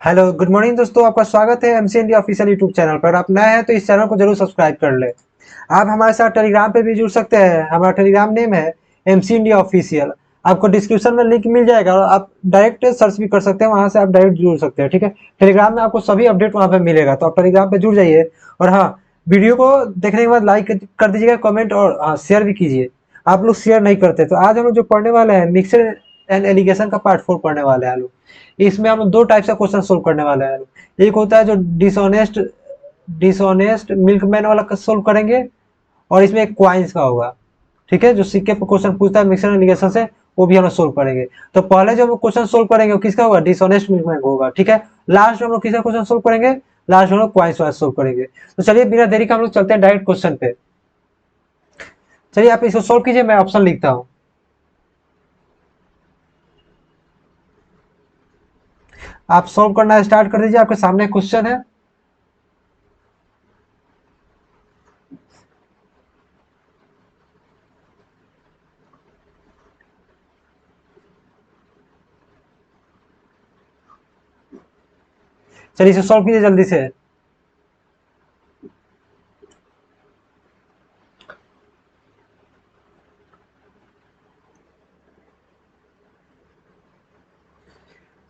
Hello good morning दोस्तों, आपका स्वागत है MC India official YouTube channel पर। आप नए हैं तो इस चैनल को जरूर सब्सक्राइब कर ले। आप हमारे साथ टेलीग्राम पे भी जुड़ सकते हैं। हमारा टेलीग्राम नेम है एमसी इंडिया ऑफिशियल। आपको डिस्क्रिप्शन में लिंक मिल जाएगा और आप डायरेक्ट सर्च भी कर सकते हैं, वहां से आप डायरेक्ट जुड़ सकते हैं। ठीक है, टेलीग्राम में आपको सभी अपडेट वहां पे मिलेगा, तो आप टेलीग्राम पे जुड़ जाइए। और हाँ, वीडियो को देखने के बाद लाइक कर दीजिएगा, कमेंट और हाँ शेयर भी कीजिए। आप लोग शेयर नहीं करते। तो आज हम लोग जो पढ़ने वाले हैं मिक्सर एंड एलिगेशन का पार्ट 4 पढ़ने वाले हैं हम लोग। इसमें हम लोग दो टाइप से क्वेश्चन सोल्व करने वाले हैं। एक होता है जो डिसऑनेस्ट डिसऑनेस्ट मिल्कमैन वाला सोल्व करेंगे, और इसमें एक क्वाइंस का होगा। ठीक है, जो सिक्के पर क्वेश्चन पूछता है मिक्सर एलिगेशन से, वो भी हम लोग सोल्व करेंगे। तो पहले जो हम क्वेश्चन सोल्व करेंगे वो किसका होगा? डिसऑनेस्ट मिल्कमैन का होगा। ठीक है, लास्ट में हम लोग किसका क्वेश्चन सोल्व करेंगे? लास्ट में हम लोग क्वाइंस वाला सोल्व करेंगे। तो चलिए बिना देरी का हम लोग चलते हैं डायरेक्ट क्वेश्चन पे। चलिए आप इसको सोल्व कीजिए, मैं ऑप्शन लिखता हूँ। आप सोल्व करना स्टार्ट कर दीजिए। आपके सामने क्वेश्चन है। चलिए इसे सोल्व कीजिए जल्दी से।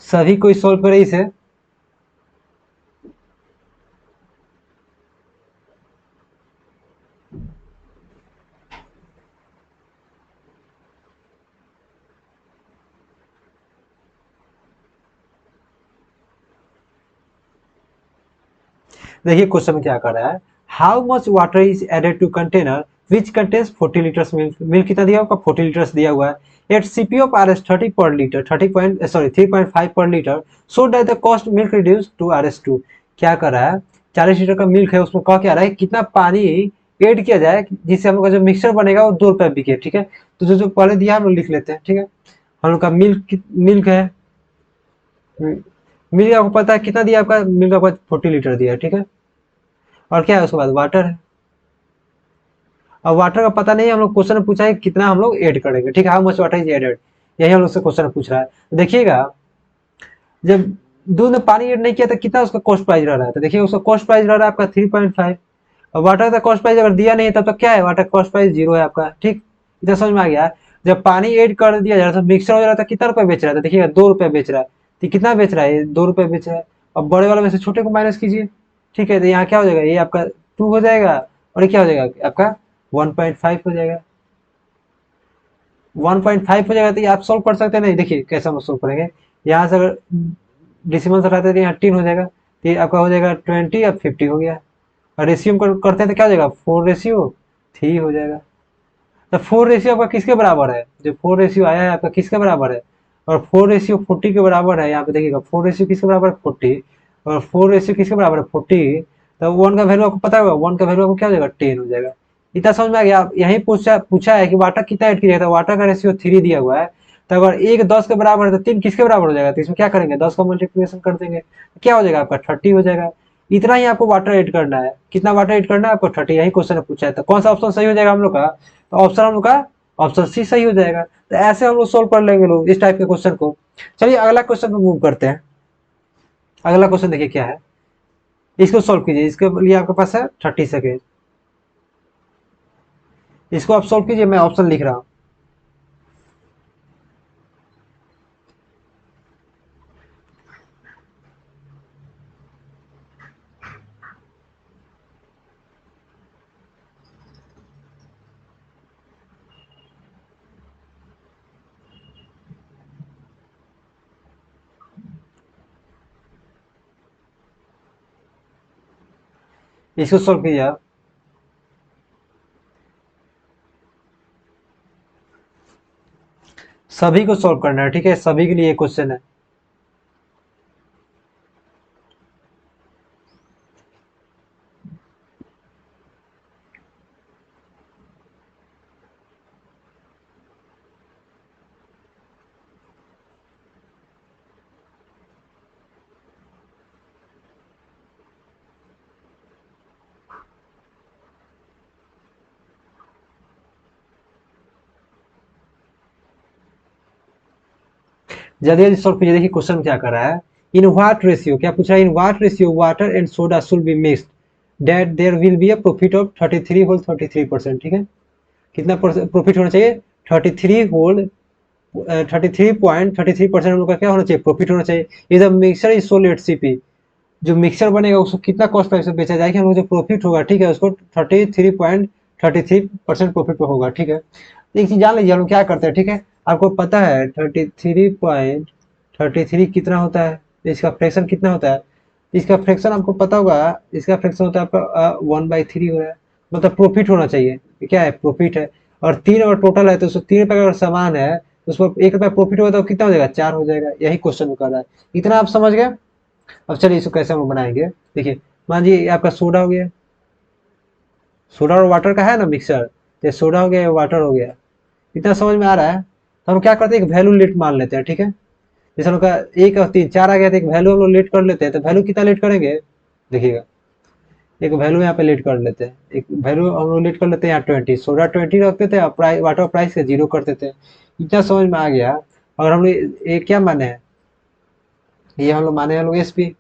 सभी कोई सोल्व करे इसे। देखिए क्वेश्चन में क्या कर रहा है। How much water is added to container which contains 40 litres milk. Milk कितना दिया होगा? 40 लीटर्स दिया हुआ है। At CP of R S 30 per litre, 3.5 per litre. So that the cost milk reduce to R S two. क्या कर रहा है? 40 लीटर का मिल्क है, उसमें कह क्या रहा है कितना पानी ऐड किया जाए जिससे हम लोग का जो मिक्सचर बनेगा वो 2 रुपए बिके। ठीक है, तो जो जो पहले दिया हम लोग लिख लेते हैं। ठीक है, हम लोग का मिल्क मिल्क है। मिल्क आपको पता है कितना दिया? आपका मिल्क आपका 40 लीटर दिया है। ठीक है, और क्या है उसके बाद? वाटर है। अब वाटर का पता नहीं, हम लोग क्वेश्चन में पूछा है कितना हम लोग ऐड करेंगे। ठीक है, how much water is added, यही हम लोग से क्वेश्चन पूछ रहा है। तो देखिएगा, जब दूध में पानी ऐड नहीं किया तो कितना उसका कॉस्ट प्राइस रह रहा है? तो देखिए उसका कॉस्ट प्राइस रह रहा है आपका 3.5। और वाटर का कॉस्ट प्राइस अगर दिया नहीं तब तो क्या है? वाटर कॉस्ट प्राइस 0 है आपका। ठीक, इतना समझ में आ गया। जब पानी ऐड कर दिया जा रहा है तो मिक्सर हो जा रहा था, कितना रुपए बेच रहा था? देखिएगा 2 रुपए बेच रहा है। तो कितना बेच रहा है? 2 रुपए बेच रहा है। अब बड़े वाले में से छोटे को माइनस कीजिए। ठीक है, तो यहाँ क्या हो जाएगा? ये आपका 2 हो जाएगा, और ये क्या हो जाएगा आपका? 1.5 हो जाएगा। 1.5 हो जाएगा। तो ये आप सोल्व कर सकते हैं। नहीं, देखिए कैसे हम सोल्व करेंगे। यहाँ से अगर डिसिमल से हटाते हैं तो यहाँ 10 हो जाएगा। तो ये आपका हो जाएगा 20, अब 50 हो गया। और रेशियो करते हैं तो क्या हो जाएगा? 4:3 हो जाएगा। तो 4 रेशियो आपका किसके बराबर है? जो 4 रेशियो आया है आपका किसके बराबर है? और 4:40 के बराबर है। यहाँ पे देखिएगा 4 रेशियो किसके बराबर है? 40। और 4 रेशियो किसके बराबर है? 40। तो 1 का वैल्यू आपको पता होगा, 1 का वैल्यू आपको क्या हो जाएगा? 10 हो जाएगा। इतना समझ में आ गया। आप यही पूछा पूछा है कि वाटर कितना ऐड कीजिएगा, तो वाटर का रेशियो 3 दिया हुआ है। तो अगर 1 10 के बराबर है तो 3 किसके बराबर हो जाएगा? तो इसमें क्या करेंगे? 10 का मल्टीप्लिकेशन कर देंगे, तो क्या हो जाएगा आपका? 30 हो जाएगा। इतना ही आपको वाटर ऐड करना है। कितना वाटर ऐड करना है आपको? 30। यही क्वेश्चन पूछा है। तो कौन सा ऑप्शन सही हो जाएगा हम लोग का? तो ऑप्शन हम लोग का ऑप्शन सी सही हो जाएगा। तो ऐसे हम लोग सोल्व कर लेंगे लोग इस टाइप के क्वेश्चन को। चलिए अगला क्वेश्चन पे मूव करते हैं। अगला क्वेश्चन देखिए क्या है। इसको सोल्व कीजिए। इसके लिए आपके पास है 30 सेकेंड। इसको आप सोल्व कीजिए, मैं ऑप्शन लिख रहा हूँ। इसको सोल्व कीजिए आप। सभी को सोल्व करना है। ठीक है, सभी के लिए क्वेश्चन है। जल्दी जल्दी सोल्व कीजिए। देखिए क्वेश्चन क्या कर रहा है। इन व्हाट रेशियो, क्या पूछ रहा है, in what ratio water and soda should be mixed that there will be a profit of 33.33%, ठीक है। कितना प्रॉफिट होना चाहिए, 33.33% हम लोग का क्या होना चाहिए, प्रॉफिट होना चाहिए। ये the mixture is sold at CP, जो मिक्सचर बनेगा उसको कितना कॉस्ट प्राइस में बेचा जाएगा, हम लोग जो प्रॉफिट होगा, ठीक है, उसको 33.33% प्रॉफिट पे होगा, ठीक है। एक चीज जान लीजिए हम लोग क्या करते हैं, ठीक है, आपको पता है 33.33 कितना होता है, इसका फ्रैक्शन कितना होता है, इसका फ्रैक्शन आपको पता होगा, इसका फ्रैक्शन होता है आपका 1/3 हो रहा है, मतलब प्रॉफिट होना चाहिए, ये क्या है, प्रॉफिट है। और 3 और टोटल है तो उसको 3 रुपए का अगर सामान है तो उसको 1 रुपया प्रॉफिट होगा तो कितना हो जाएगा, 4 हो जाएगा, यही क्वेश्चन कर रहा है। इतना आप समझ गए। अब चलिए इसको कैसे हम बनाएंगे, देखिए मान लीजिए ये आपका सोडा हो गया, सोडा और वाटर का है ना मिक्सचर, तो सोडा हो गया, वाटर हो गया, इतना समझ में आ रहा है। तो हम क्या करते हैं, एक वैल्यू लेट मान लेते हैं, ठीक है। जैसे हम लोग का 1 और 3 4 आ गया तो एक वैल्यू हम लोग लेट कर लेते हैं, तो वैल्यू कितना लेट करेंगे, देखिएगा एक वैल्यू यहाँ पे लेट कर लेते हैं, एक वैल्यू हम लोग लेट कर लेते हैं यहाँ 20, सोडा 20 रखते थे और प्राइस, वाटर प्राइस का 0 करते थे। इतना समझ में आ गया। और हम लोग ये क्या माने हैं, ये हम लोग माने हम लोग SP,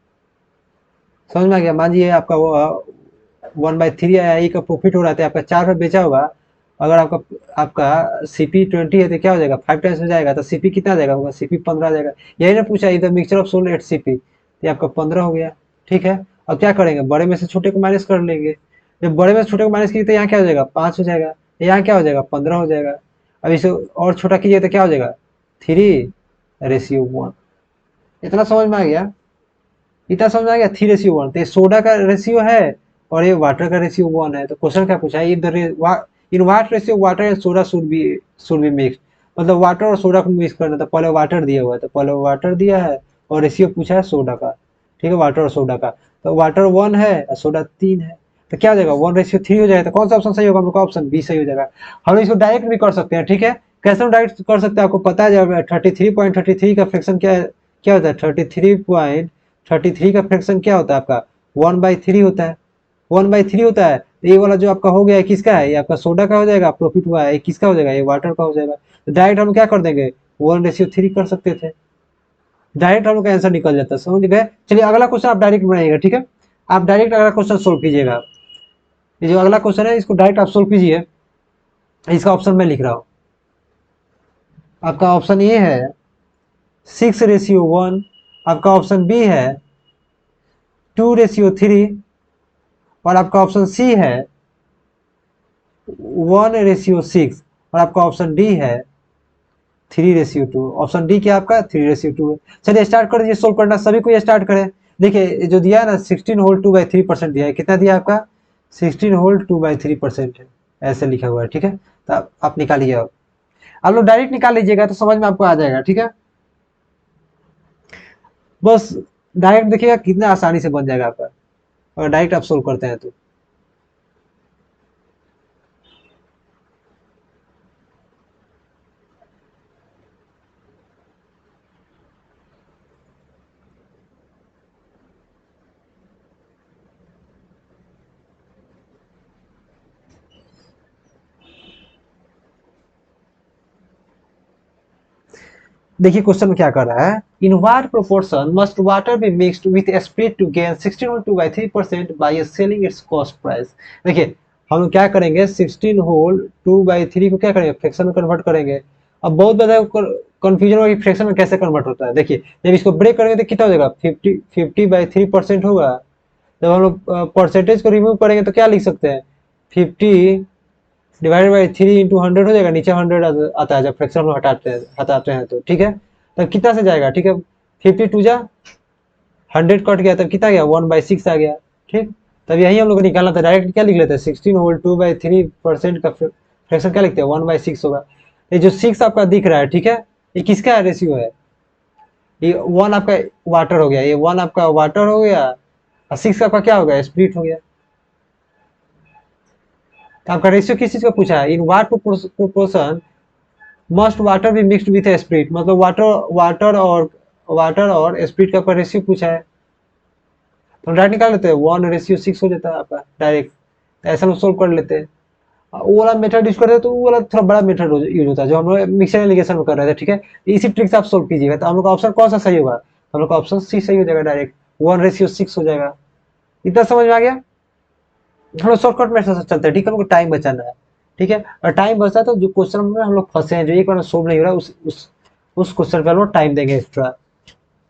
समझ में आ गया। मान लीजिए आपका वो 1/3 आया, ई का प्रॉफिट हो रहा था, आपका 4 रुपये बेचा होगा, अगर आपका आपका CP 20 है तो क्या हो जाएगा, 5 टाइम्स में जाएगा तो CP कितना आ जाएगा, होगा CP 15 आ जाएगा। यही ना पूछा, इधर mixture of sold at CP, ये आपका 15 हो गया, ठीक है। अब क्या करेंगे, बड़े में से छोटे को माइनस कर लेंगे, जब बड़े में से छोटे को माइनस कीजिए तो यहाँ क्या हो जाएगा, 5 हो जाएगा, यहाँ क्या हो जाएगा, 15 हो जाएगा। अब इसे और छोटा कीजिए तो क्या हो जाएगा, 3:1। इतना समझ में आ गया, इतना समझ में आ गया, 3:1। तो ये सोडा का रेशियो है और ये वाटर का रेशियो 1 है। तो क्वेश्चन क्या पूछा है, in what ratio water and soda should be mix, मतलब वाटर और सोडा को मिक्स करना था। पहले वाटर दिया हुआ है तो पहले वाटर दिया है और रेशियो पूछा है सोडा का, ठीक है, वाटर और सोडा का। तो वाटर 1 है और सोडा 3 है, तो क्या हो जाएगा, 1:3 हो जाएगा। तो कौन सा ऑप्शन सही होगा, हम लोग का ऑप्शन बी सही हो जाएगा। हम लोग इसको डायरेक्ट भी कर सकते हैं, ठीक है। कैसे हम डायरेक्ट कर सकते हैं, आपको पता है जब 33.33 का फ्रैक्शन क्या होता है, 33 का फ्रैक्शन क्या होता है आपका, 1/3 होता है, 1/3 होता है। तो ये वाला जो आपका हो गया है किसका है, ये आपका सोडा का हो जाएगा, प्रॉफिट हुआ है, ये किसका हो जाएगा, ये वाटर का हो जाएगा। तो डायरेक्ट हम क्या कर देंगे, 1:3 कर सकते थे, डायरेक्ट हम लोग का आंसर निकल जाता है, समझ गए। चलिए अगला क्वेश्चन आप डायरेक्ट बनाइएगा, ठीक है। आप डायरेक्ट अगला क्वेश्चन सोल्व कीजिएगा, ये जो अगला क्वेश्चन है इसको डायरेक्ट आप सोल्व कीजिए। इसका ऑप्शन मैं लिख रहा हूँ, आपका ऑप्शन ए है 6:1, आपका ऑप्शन बी है 2:3 और आपका ऑप्शन सी है 1:6 और आपका ऑप्शन डी है 3:2। ऑप्शन डी क्या आपका 3:2 है। चलिए स्टार्ट कर दीजिए सोल्व करना, सभी को ये स्टार्ट करें। देखिए जो दिया है ना 16 होल 2/3% दिया है, कितना दिया है आपका 16 होल 2/3% है, ऐसे लिखा हुआ है, ठीक है। तो आप निकालिए, आप लोग डायरेक्ट निकाल लीजिएगा तो समझ में आपको आ जाएगा, ठीक है। बस डायरेक्ट देखिएगा कितना आसानी से बन जाएगा आपका, अगर डायरेक्ट आप सोल्व करते हैं तो। देखिए क्वेश्चन में क्या कर रहा है, in what proportion must water be mixed with spirit to gain 16 whole 2/3% by selling its cost price. देखिए हम लोग क्या करेंगे, 16 होल 2/3 को क्या करेंगे, फ्रैक्शन में कन्वर्ट करेंगे। अब बहुत ज्यादा कंफ्यूजन होगा कि फ्रैक्शन में कैसे कन्वर्ट होता है। देखिए जब इसको ब्रेक करेंगे तो कितना हो जाएगा, 50/3% होगा। जब हम लोग परसेंटेज को रिमूव करेंगे तो क्या लिख सकते हैं, 50/3 × 100 हो जाएगा, नीचे 100 आता है जब फ्रैक्शन में हटाते हैं तो, ठीक है। तब कितना से जाएगा, ठीक है, 50 कट गया तब कितना गया, 1/6 आ गया, ठीक। तब यही हम लोग को निकालना था, डायरेक्ट क्या लिख लेते हैं, 16 होल 2/3% का फ्रैक्शन क्या लिखते हैं, 1/6 होगा। ये जो 6 आपका दिख रहा है, ठीक है, ये किसका रेशियो है, ये 1 आपका वाटर हो गया, ये 1 आपका वाटर हो गया और 6 आपका क्या हो गया, स्प्लिट हो गया। तो आपका रेशियो किस चीज का पूछा है, in watt proportion must water भी मिक्स्ड विथ स्प्रिट, मतलब वाटर और स्प्रिट का रेशियो पूछा है। तो डायरेक्ट निकाल लेते हैं, 1:6 हो जाता है आपका डायरेक्ट। तो ऐसा हम सोल्व कर लेते हैं। वो वाला मेथड यूज करते हैं तो वो वाला थोड़ा बड़ा मेथड यूज होता है जो हम लोग मिक्सर एलिगेशन में कर रहे थे, ठीक है। इसी ट्रिक से आप सोल्व कीजिएगा तो हम लोग का ऑप्शन कौन सा सही होगा, हम लोग का ऑप्शन सी सही हो जाएगा, डायरेक्ट 1:6 हो जाएगा। इतना समझ में आ गया। हम लोग शॉर्टकट मेथड से चलते हैं, ठीक है, हमको टाइम बचाना है, ठीक है। और टाइम बचता है तो जो क्वेश्चन में हम लोग फंसे हैं, जो एक बार सोल्व नहीं हो रहा, उस क्वेश्चन पे हम लोग टाइम देंगे एक्स्ट्रा।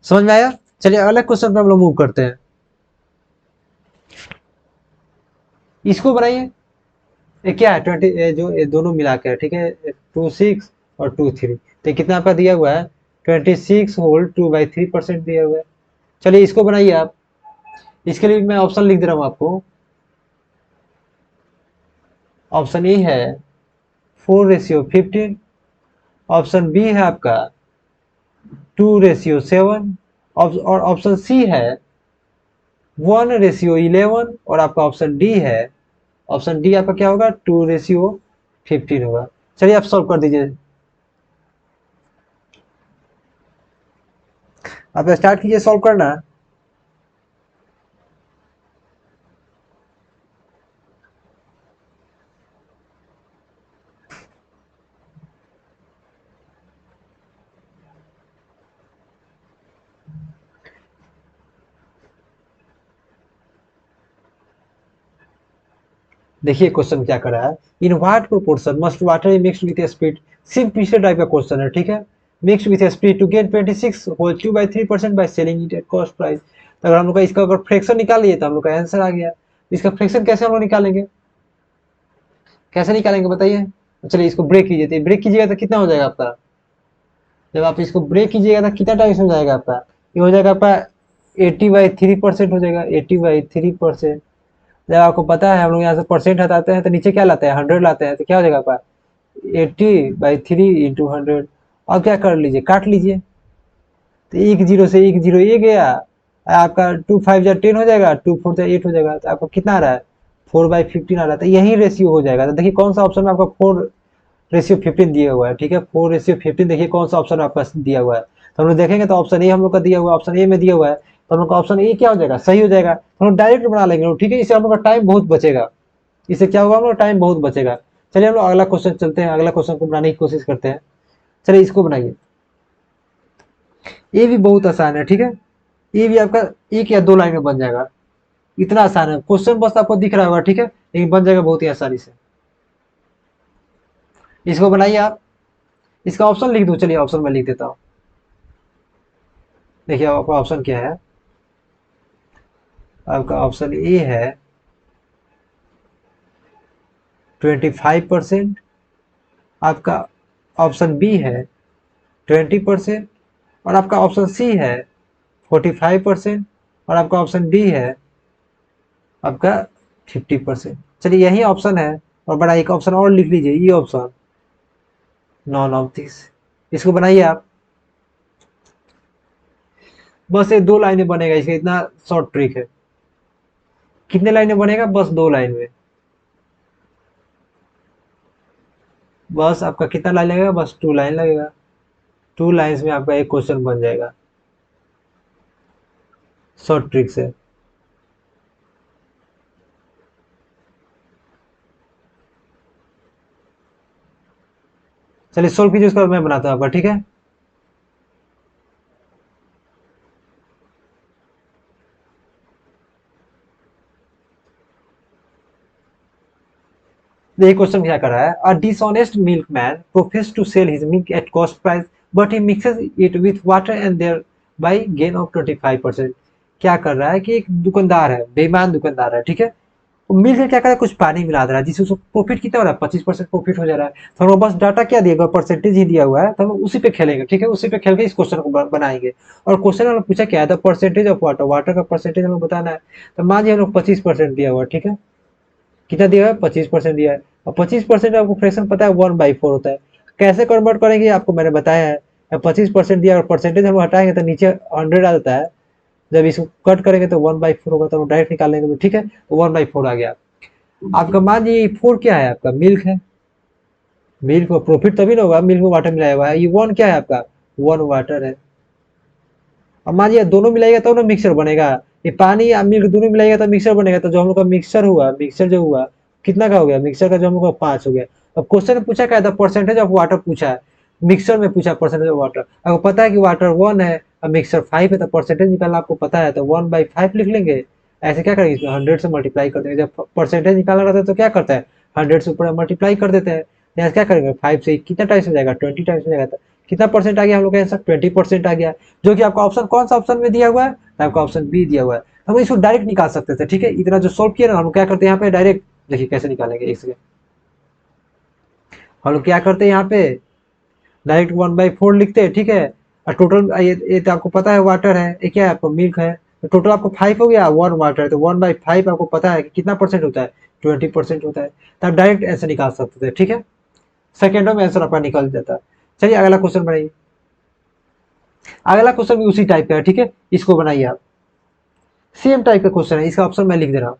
समझ में आया। चलिए अगले क्वेश्चन पे हम लोग मूव करते हैं। इसको बनाइए। ये क्या है 20, जो ये दोनों मिला के है, ठीक है, 2 6 और 2 3, तो कितना आपका दिया हुआ है 26 होल 2/3% दिया हुआ है। चलिए इसको बनाइए आप। इसके लिए मैं ऑप्शन लिख दे रहा हूँ आपको। ऑप्शन ए है 4:15, ऑप्शन बी है आपका 2:7, और ऑप्शन सी है 1:11, और आपका ऑप्शन डी है, ऑप्शन डी आपका क्या होगा 2:15 होगा। चलिए आप सॉल्व कर दीजिए। आप स्टार्ट कीजिए सॉल्व करना। देखिए क्वेश्चन क्या कर रहा है। In what proportion must water be mixed with speed. सिर्फ पिछले टाइप का क्वेश्चन है, ठीक है। Mixed with speed to get 26 whole 2/3% by selling it at cost price. तो अगर हम लोग का इसका अगर फ्रैक्शन निकाल लिए तो हम लोग का आंसर आ गया। इसका फ्रैक्शन कैसे हम लोग निकालेंगे, कैसे निकालेंगे बताइए। चलिए इसको ब्रेक कीजिए, तो ब्रेक कीजिएगा तो कितना हो जाएगा आपका, जब आप इसको ब्रेक कीजिएगा तो कितना टाइम इसमें जाएगा आपका, ये हो जाएगा आपका 80/3% हो जाएगा, 80/3%। जब आपको पता है हम लोग यहाँ से परसेंट हटाते हैं तो नीचे क्या लाते हैं 100 लाते हैं, तो क्या हो जाएगा आपका 80/3 × 100। अब क्या कर लीजिए काट लीजिए, तो एक जीरो से एक जीरो ये गया, आपका 2×5 = 10 हो जाएगा, 2×4 = 8 हो जाएगा, तो आपको कितना आ रहा है 4/15 आ रहा है। तो यही रेशियो हो जाएगा। तो देखिए कौन सा ऑप्शन में आपका 4:15 दिया हुआ है, ठीक है, 4:15 देखिए कौन सा ऑप्शन आपका दिया हुआ है। तो हम लोग देखेंगे तो ऑप्शन ए हम लोग का दिया हुआ है, ऑप्शन ए में दिया हुआ है, तो हम लोग का ऑप्शन ए क्या हो जाएगा सही हो जाएगा। तो हम लोग डायरेक्ट बना लेंगे, ठीक है, इससे हम लोग का टाइम बहुत बचेगा, इससे क्या होगा हम लोग टाइम बहुत बचेगा। चलिए हम लोग अगला क्वेश्चन चलते हैं, अगला क्वेश्चन को बनाने की कोशिश करते हैं। चलिए इसको बनाइए। ये भी बहुत आसान है, ठीक है, ये भी आपका 1 या 2 लाइन में बन जाएगा। इतना आसान है क्वेश्चन, बस आपको दिख रहा होगा, ठीक है, लेकिन बन जाएगा बहुत ही आसानी से। इसको बनाइए आप। इसका ऑप्शन लिख दो, चलिए ऑप्शन में लिख देता हूँ। देखिए आपका ऑप्शन क्या है, आपका ऑप्शन ए है 25%, आपका ऑप्शन बी है 20%, और आपका ऑप्शन सी है 45%, और आपका ऑप्शन डी है आपका 50%। चलिए यही ऑप्शन है, और बड़ा एक ऑप्शन और लिख लीजिए, ये ऑप्शन नॉन ऑफ दिस। इसको बनाइए आप। बस ये 2 लाइनें बनेगा, इसका इतना शॉर्ट ट्रिक है। कितने लाइनें बनेगा, बस 2 लाइन में। बस आपका कितना लाइन लगेगा, बस 2 लाइन लगेगा। 2 लाइन्स में आपका एक क्वेश्चन बन जाएगा, शॉर्ट ट्रिक से। चलिए सोल्व कीजिए, उसका मैं बनाता हूँ आपका, ठीक है। देखिए क्वेश्चन क्या कर रहा है। A dishonest milkman profess to sell his milk at cost price but he mixes it with water and thereby gain of 25%। क्या कर रहा है कि एक दुकानदार है, बेईमान दुकानदार है, ठीक है, वो मिल्क में क्या कर रहा है कुछ पानी मिला दे रहा है, जिससे उसको प्रॉफिट कितना हो रहा है 25% प्रॉफिट हो जा रहा है। तो हम लोग बस डाटा क्या दिया गया परसेंटेज ही दिया हुआ है, तो हम लोग उसी पे खेलेंगे, ठीक है, उसी पे खेल के इस क्वेश्चन को बनाएंगे। और क्वेश्चन हम लोग पूछा क्या है, the percentage of water, water का परसेंटेज हम लोग बताना है। तो मान लीजिए हम लोग 25% दिया हुआ है, ठीक है, कितना दिया है 25% दिया है, और 25% आपको फ्रैक्शन पता है 1/4 होता है। कैसे कन्वर्ट करेंगे आपको मैंने बताया है। 25% दिया और परसेंटेज हम हटाएंगे तो नीचे 100 आ जाता है, जब इसको कट करेंगे तो 1/4 होगा, तो हम डायरेक्ट निकाल लेंगे, तो ठीक है 1/4 आ गया। आपका मान लीजिए 4 क्या है, आपका मिल्क है, मिल्क में प्रॉफिट तभी ना होगा, मिल्क में वाटर मिलाया हुआ है। ये 1 क्या है आपका, 1 वाटर है। अब मान लीजिए दोनों मिलाएगा तो ना मिक्सर बनेगा, ये पानी या मिल्क दोनों मिलाएगा तो मिक्सर बनेगा। तो जो हम लोग का मिक्सर हुआ, मिक्सर जो हुआ कितना का हो गया, मिक्सर का जो हम लोग का 5 हो गया। अब क्वेश्चन में पूछा क्या था, परसेंटेज ऑफ वाटर पूछा है, मिक्सर में पूछा परसेंटेज ऑफ वाटर। आपको पता है कि वाटर 1 है, अब मिक्सचर 5 है तो परसेंटेज निकालना आपको पता है, तो 1/5 लिख लेंगे। ऐसे क्या करेंगे, इसमें 100 से मल्टीप्लाई कर देंगे। जब परसेंटेज निकालना रहता है तो क्या करता है, 100 से ऊपर मल्टीप्लाई कर देते हैं। यहाँ क्या करेंगे, 5 से कितना टाइम्स हो जाएगा, 20 टाइम्स हो जाएगा। तो कितना परसेंट आ गया हम लोग का आंसर, 20% आ गया, जो कि आपका ऑप्शन कौन सा ऑप्शन में दिया हुआ है, आपका ऑप्शन बी दिया हुआ है। हम इसको डायरेक्ट निकाल सकते थे, ठीक है। इतना जो सोल्व किया ना, हम क्या करते हैं यहाँ पे डायरेक्ट, देखिए कैसे निकालेंगे। एक सेकंड, हम लोग क्या करते हैं यहाँ पे डायरेक्ट 1/4 लिखते हैं, ठीक है। और टोटल ये तो आपको पता है वाटर है, ये क्या है आपको मिल्क है, तो टोटल आपको 5 हो गया, 1 वाटर है, तो 1/5 आपको पता है कि कितना परसेंट होता है, 20% होता है। तो आप डायरेक्ट आंसर निकाल सकते थे, ठीक है। सेकेंडों में आंसर आपका निकल जाता है। चलिए अगला क्वेश्चन बनाइए। अगला क्वेश्चन भी उसी टाइप का है, ठीक है, इसको बनाइए आप। सेम टाइप का क्वेश्चन है, इसका ऑप्शन मैं लिख दे रहा हूँ।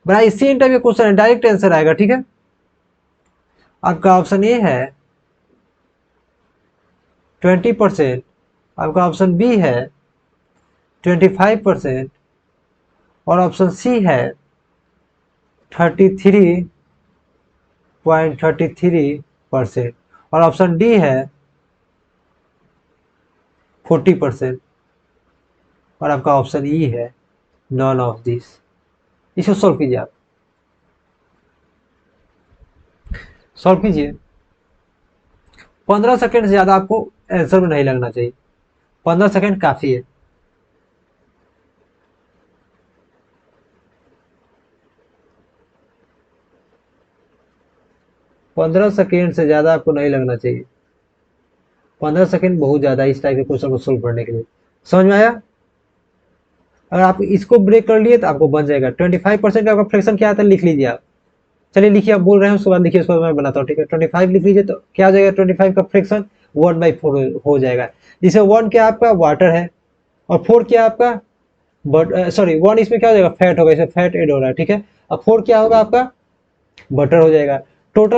बनाइए, सेम टाइप का क्वेश्चन है, डायरेक्ट आंसर आएगा, ठीक है। आपका ऑप्शन ए है 20%, आपका ऑप्शन बी है 25%, और ऑप्शन सी है 33.33%, और ऑप्शन डी है 40%, और आपका ऑप्शन ई है नॉन ऑफ दिस। इसको सॉल्व कीजिए आप, सॉल्व कीजिए। 15 सेकंड से ज्यादा आपको आंसर में नहीं लगना चाहिए, 15 सेकंड काफी है। पंद्रह सेकेंड से ज्यादा आपको नहीं लगना चाहिए, 15 सेकेंड बहुत ज्यादा इस टाइप के क्वेश्चन को सोल्व करने के लिए। समझ में आया। अगर आप इसको ब्रेक कर लिए तो आपको बन जाएगा 25% का आपका फ्रैक्शन क्या आता है, लिख लीजिए आप। चलिए लिखिए, आप बोल रहे हैं उसके बाद लिखिए, उसके बाद मैं बनाता हूँ, ठीक है। 25 लिख लीजिए, तो क्या हो जाएगा, 25 का फ्रैक्शन 1/4 हो जाएगा, जिसमें 1 क्या आपका वाटर है, और 4 क्या आपका बट सॉरी 1 इसमें क्या हो जाएगा, फैट होगा, इसमें फैट एड हो रहा है, ठीक है। अब 4 क्या होगा आपका, बटर हो जाएगा। टोटल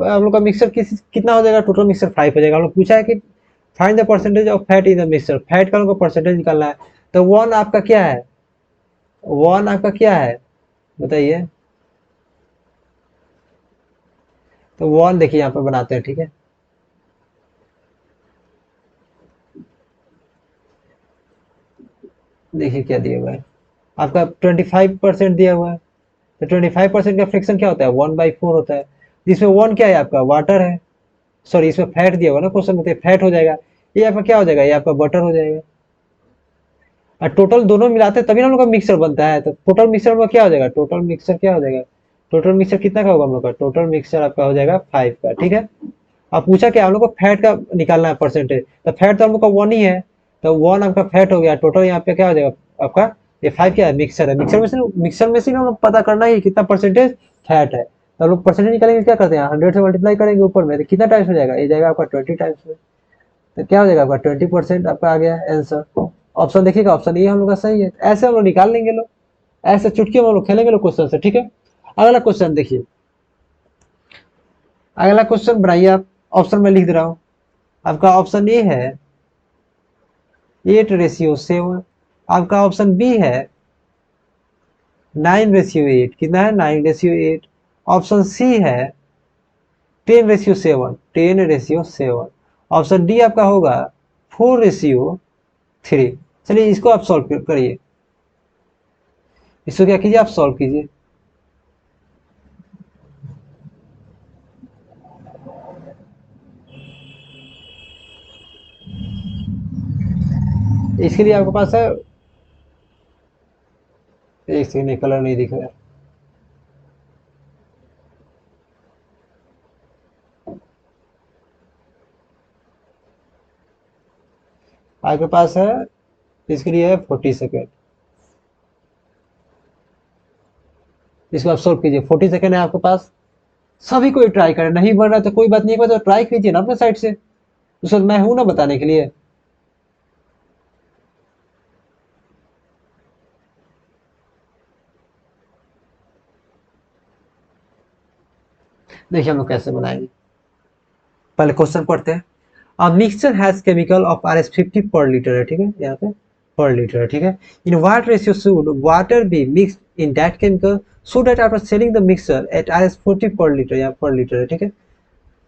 हम लोग का मिक्सर कितना हो जाएगा, टोटल मिक्सर 5 हो जाएगा। हम लोग पूछा है कि find the percentage of fat in the mixer, fat का हमको परसेंटेज निकालना है। तो 1 आपका क्या है, 1 आपका क्या है बताइए। तो 1 देखिए यहाँ पे बनाते हैं, ठीक है। देखिए क्या दिया हुआ है, आपका 25% दिया हुआ है। तो 25% का फ्रैक्शन क्या होता है, 1/4 होता है, जिसमें 1 क्या है आपका वाटर है, सॉरी इसमें फैट दिया हुआ ना क्वेश्चन में, फैट हो जाएगा। ये आपका क्या हो जाएगा, ये आपका बटर हो जाएगा। और टोटल दोनों मिलाते हैं तभी ना हम लोग का मिक्सर बनता है। तो टोटल मिक्सर में क्या हो जाएगा, टोटल मिक्सर क्या हो जाएगा, टोटल मिक्सर कितना का होगा हम लोग का, टोटल मिक्सर आपका हो जाएगा 5 का, ठीक है। अब पूछा क्या हम लोग को फैट का निकालना है परसेंटेज, तो फैट तो हम लोग का 1 ही है, तो 1 आपका फैट हो गया। टोटल यहाँ पे क्या हो जाएगा आपका, ये 5 क्या है, मिक्सर है। मिक्सर में से हम लोग पता करना है कितना परसेंटेज फैट है। तो हम लोग परसेंटेज निकालेंगे, क्या करते हैं 100 से मल्टीप्लाई करेंगे ऊपर में, तो कितना टाइम्स हो जाएगा, ये जाएगा आपका 20 टाइम्स में। तो क्या हो जाएगा आपका 20% आपका आ गया आंसर। ऑप्शन देखिएगा, ऑप्शन ये हम लोग का सही है। ऐसे हम लोग निकाल लेंगे लोग, ऐसे चुटकी में हम लोग खेलेंगे लोग क्वेश्चन से, ठीक है। अगला क्वेश्चन देखिए, अगला क्वेश्चन बनाइए आप। ऑप्शन में लिख दे रहा हूं, आपका ऑप्शन ए है 8:7, आपका ऑप्शन बी है 9:8, कितना है 9:8, ऑप्शन सी है 10:7, ऑप्शन डी आपका होगा 4:3। चलिए इसको आप सॉल्व करिए, इसको क्या कीजिए आप सॉल्व कीजिए। इसके लिए आपके पास है, एक सेकंड कलर नहीं दिख रहा है, आपके पास है, इसके लिए है 40 सेकेंड। इसको आप सॉल्व कीजिए, 40 सेकेंड है आपके पास। सभी को ट्राई करें, नहीं बन रहा तो कोई बात नहीं, तो ट्राई कीजिए ना अपने साइड से, उसको मैं हूं ना बताने के लिए। देखिए हम लोग कैसे बनाएंगे, पहले क्वेश्चन पढ़ते हैं। A mixture has chemical of RS50 पर लीटर है, ठीक है, यहाँ पे पर लीटर है, ठीक है। In what ratio should water be mixed in that chemical so that after selling the mixture eight RS40 पर लीटर, यहाँ पर लीटर है, ठीक है,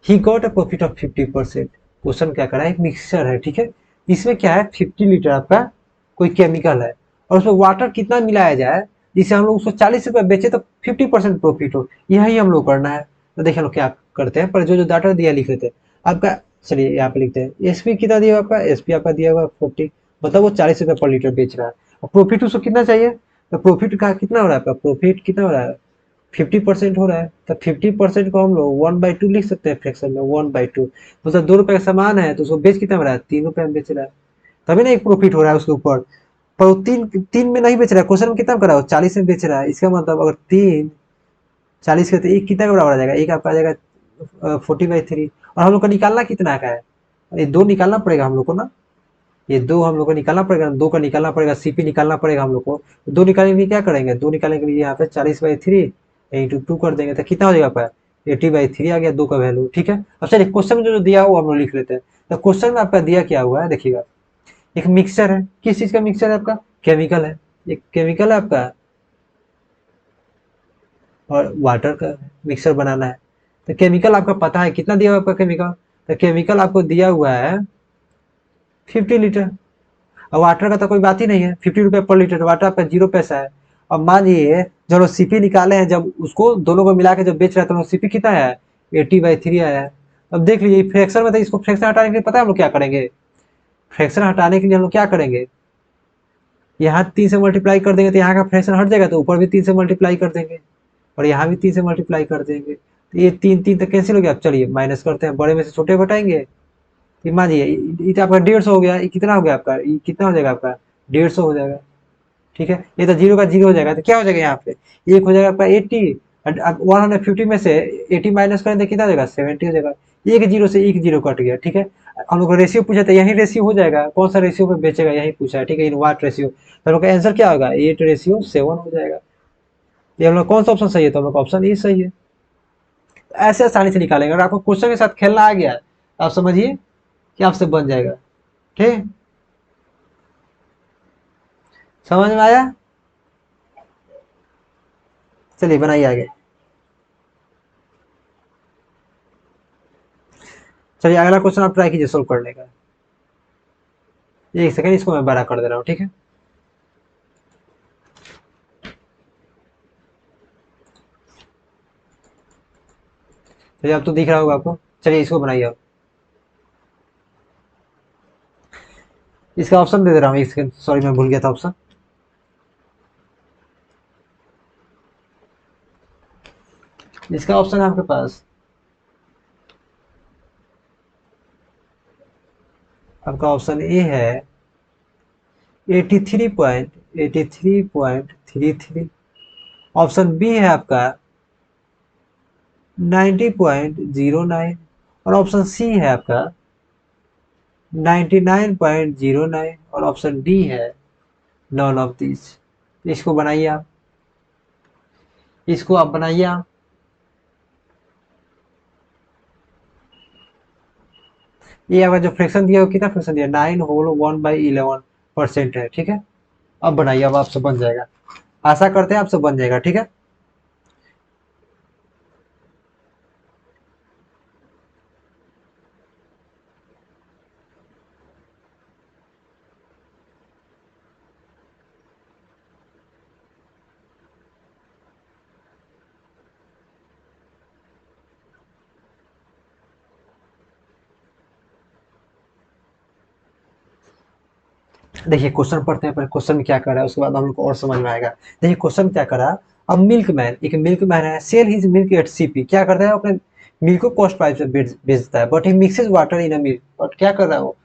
he got a profit of 50%। Question क्या करा है, एक मिक्सचर है, ठीक है। इसमें क्या है, 50 लीटर आपका कोई केमिकल है, और उसमें वाटर कितना मिलाया जाए जिससे हम लोग उसको 40 रुपये बेचे तो 50% प्रॉफिट हो, यही हम लोग करना है। तो देखिए हम लोग क्या करते हैं, पर जो जो डाटा दिया लिख लेते हैं आपका। चलिए यहाँ पे लिखते हैं एसपी कितना दिया हुआ आपका, एसपी आपका दिया हुआ 40, मतलब वो 40 रुपये पर लीटर बेच रहा है, और प्रॉफिट उसको कितना चाहिए, तो प्रॉफिट का कितना हो रहा है आपका, प्रॉफिट कितना हो रहा है, 50% हो रहा है। तो 50% को हम लोग 1/2 लिख सकते हैं फ्रैक्शन में, 1/2, मतलब 2 रुपए का सामान है तो उसको बेच कितना में रहा है, 3 रुपए में बेच रहा है, तभी ना एक प्रॉफिट हो रहा है उसके ऊपर। पर वो तीन तीन में नहीं बेच रहा है, क्वेश्चन में कितना कर रहा है, 40 में बेच रहा है। इसका मतलब अगर तीन 40 का, तो एक कितना के बराबर आ जाएगा, एक आपका आ जाएगा 40/3, और हम लोग को निकालना कितना का है, ये दो निकालना पड़ेगा हम लोग को ना, ये दो हम लोग को निकालना पड़ेगा, दो का निकालना पड़ेगा, सीपी निकालना पड़ेगा हम लोग को। दो निकालने के लिए क्या करेंगे, दो निकालने के लिए यहाँ पे 40/3 इंटू 2 कर देंगे तो कितना हो जाएगा आपका, 80/3 आ गया दो का वैल्यू, ठीक है। अब चलिए क्वेश्चन में जो जो दिया हुआ हम लोग लिख लेते हैं। तो क्वेश्चन में आपका दिया क्या हुआ है देखिएगा, एक मिक्सचर है, किस चीज का मिक्सचर है आपका, केमिकल है, एक केमिकल है आपका, और वाटर का मिक्सचर बनाना है। तो केमिकल आपका पता है कितना दिया हुआ है आपका केमिकल, तो केमिकल आपको दिया हुआ है 50 लीटर, और वाटर का तो कोई बात ही नहीं है, 50 रुपये पर लीटर, वाटर आपका 0 पैसा है। अब मान लीजिए जब लोग सीपी निकाले हैं, जब उसको दोनों को मिला के जब बेच रहे हैं तो सीपी कितना है, 80/3 आया है। अब देख लीजिए फ्रैक्शन में, तो इसको फ्रैक्शन हटाने के लिए पता है हम लोग क्या करेंगे, फ्रैक्शन हटाने के लिए हम लोग क्या करेंगे, यहाँ 3 से मल्टीप्लाई कर देंगे तो यहाँ का फ्रैक्शन हट जाएगा, तो ऊपर भी 3 से मल्टीप्लाई कर देंगे, और यहाँ भी 3 से मल्टीप्लाई कर देंगे, तो ये तीन तीन तो कैंसिल हो गया। अब चलिए माइनस करते हैं, बड़े में से छोटे घटाएंगे, ये मानिए ये तो आपका 150 हो गया, ये कितना हो गया आपका, ये कितना हो जाएगा आपका, 150 हो जाएगा, ठीक है। ये तो जीरो का जीरो हो जाएगा, तो क्या हो जाएगा यहाँ पे, एक हो जाएगा आपका 80, अब 150 में से 80 माइनस करें तो कितना हो जाएगा, 70 हो जाएगा, एक जीरो से एक जीरो कट गया, ठीक है। हम लोग को रेशियो पूछा था, यही रेशियो हो जाएगा, कौन सा रेशियो पे बेचेगा यही पूछा है, ठीक है, इन वाट रेशियो, तो हम लोग का आंसर क्या होगा, 8:7 हो जाएगा। ये हम लोग कौन सा ऑप्शन सही है, तो हम लोग ऑप्शन ए सही है। ऐसे आसानी से निकालेंगे, अगर आपको क्वेश्चन के साथ खेलना आ गया तो आप समझिए कि आपसे बन जाएगा, ठीक, समझ में आया। चलिए बनाइए आगे। चलिए अगला क्वेश्चन आप ट्राई कीजिए सोल्व करने का, एक सेकंड इसको मैं बड़ा कर दे रहा हूँ, ठीक है। चलिए अब तो दिख रहा होगा आपको, चलिए इसको बनाइए आप। इसका ऑप्शन दे दे रहा हूँ, एक सेकंड, सॉरी मैं भूल गया था ऑप्शन। इसका ऑप्शन है आपके पास, आपका ऑप्शन ए है 83.33, ऑप्शन बी है आपका 90.09, और ऑप्शन सी है आपका 99.09, और ऑप्शन डी है नॉन ऑफ दिस। इसको बनाइए आप, इसको आप बनाइए आप। ये आपका जो फ्रैक्शन दिया है वो कितना फ्रैक्शन दिया, 9 होल 1/11% है, ठीक है। अब बनाइए, अब आपसे बन जाएगा, आशा करते हैं आपसे बन जाएगा, ठीक है। देखिए क्वेश्चन पढ़ते हैं, पहले क्वेश्चन में क्या कर रहा है, उसके बाद हम लोग को और समझ में आएगा। देखिए क्वेश्चन क्या करा, अब मिल्क मैन, एक मिल्क मैन है, cell his milk eight CP, क्या करता है अपने मिल्क को कॉस्ट प्राइस पे बेचता है, but he mixes water in a milk, but क्या कर रहा है वो,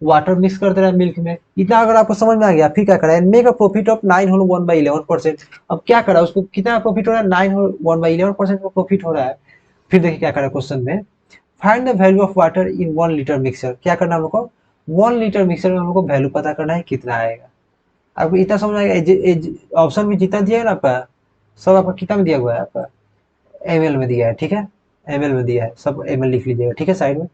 वाटर मिक्स कर दे रहा है मिल्क में। इतना अगर आपको समझ में आ गया, फिर क्या करा है, make a profit of 9 whole 1/11%। अब क्या करा है, उसको कितना प्रॉफिट हो रहा है, 9 होल 1/11% का प्रॉफिट हो रहा है। फिर देखिए क्या करा है क्वेश्चन में, find the value of water in 1 litre mixer, क्या करना है हम लोग को, 1 लीटर मिक्सर में हम लोग को वैल्यू पता करना है कितना आएगा। आपको इतना समझ आएगा, ऑप्शन में जितना दिया है ना आपका, सब आपका कितना में दिया हुआ है आपका, एमएल में दिया है, ठीक है, एमएल में दिया है, सब एमएल लिख लीजिएगा, ठीक है साइड में।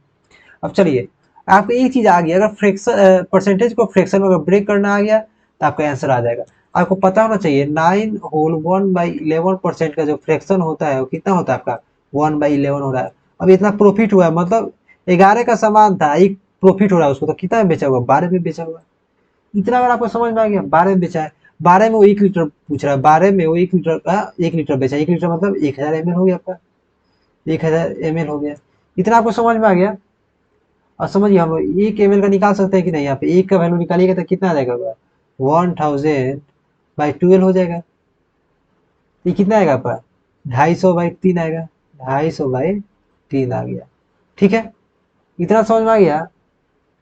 अब चलिए आपको एक चीज आ गई, अगर फ्रैक्शन परसेंटेज को फ्रैक्शन में अगर ब्रेक करना आ गया तो आपका आंसर आ जाएगा। आपको पता होना चाहिए 9 होल 1/11% का जो फ्रैक्शन होता है वो कितना होता है आपका, 1/11 हो रहा है। अब इतना प्रॉफिट हुआ है, मतलब 11 का सामान था, एक प्रॉफिट हो रहा है उसको, तो कितना में बेचा हुआ, 12 में बेचा हुआ। इतना अगर आपको समझ में आ गया, 12 में बेचा है, 12 में वो 1 लीटर पूछ रहा है, 12 में वो 1 लीटर का 1 लीटर बेचा, 1 लीटर मतलब 1000 ml हो गया आपका, 1000 ml हो गया। इतना आपको समझ में आ गया। और समझिए हम 1 ml का निकाल सकते हैं कि नहीं, यहाँ पे एक का वैल्यू निकालिएगा तो कितना आ जाएगा, 1000/12 हो जाएगा। ये कितना आएगा आपका, 250/3 आएगा, 250/3 आ गया। ठीक है, इतना समझ में आ गया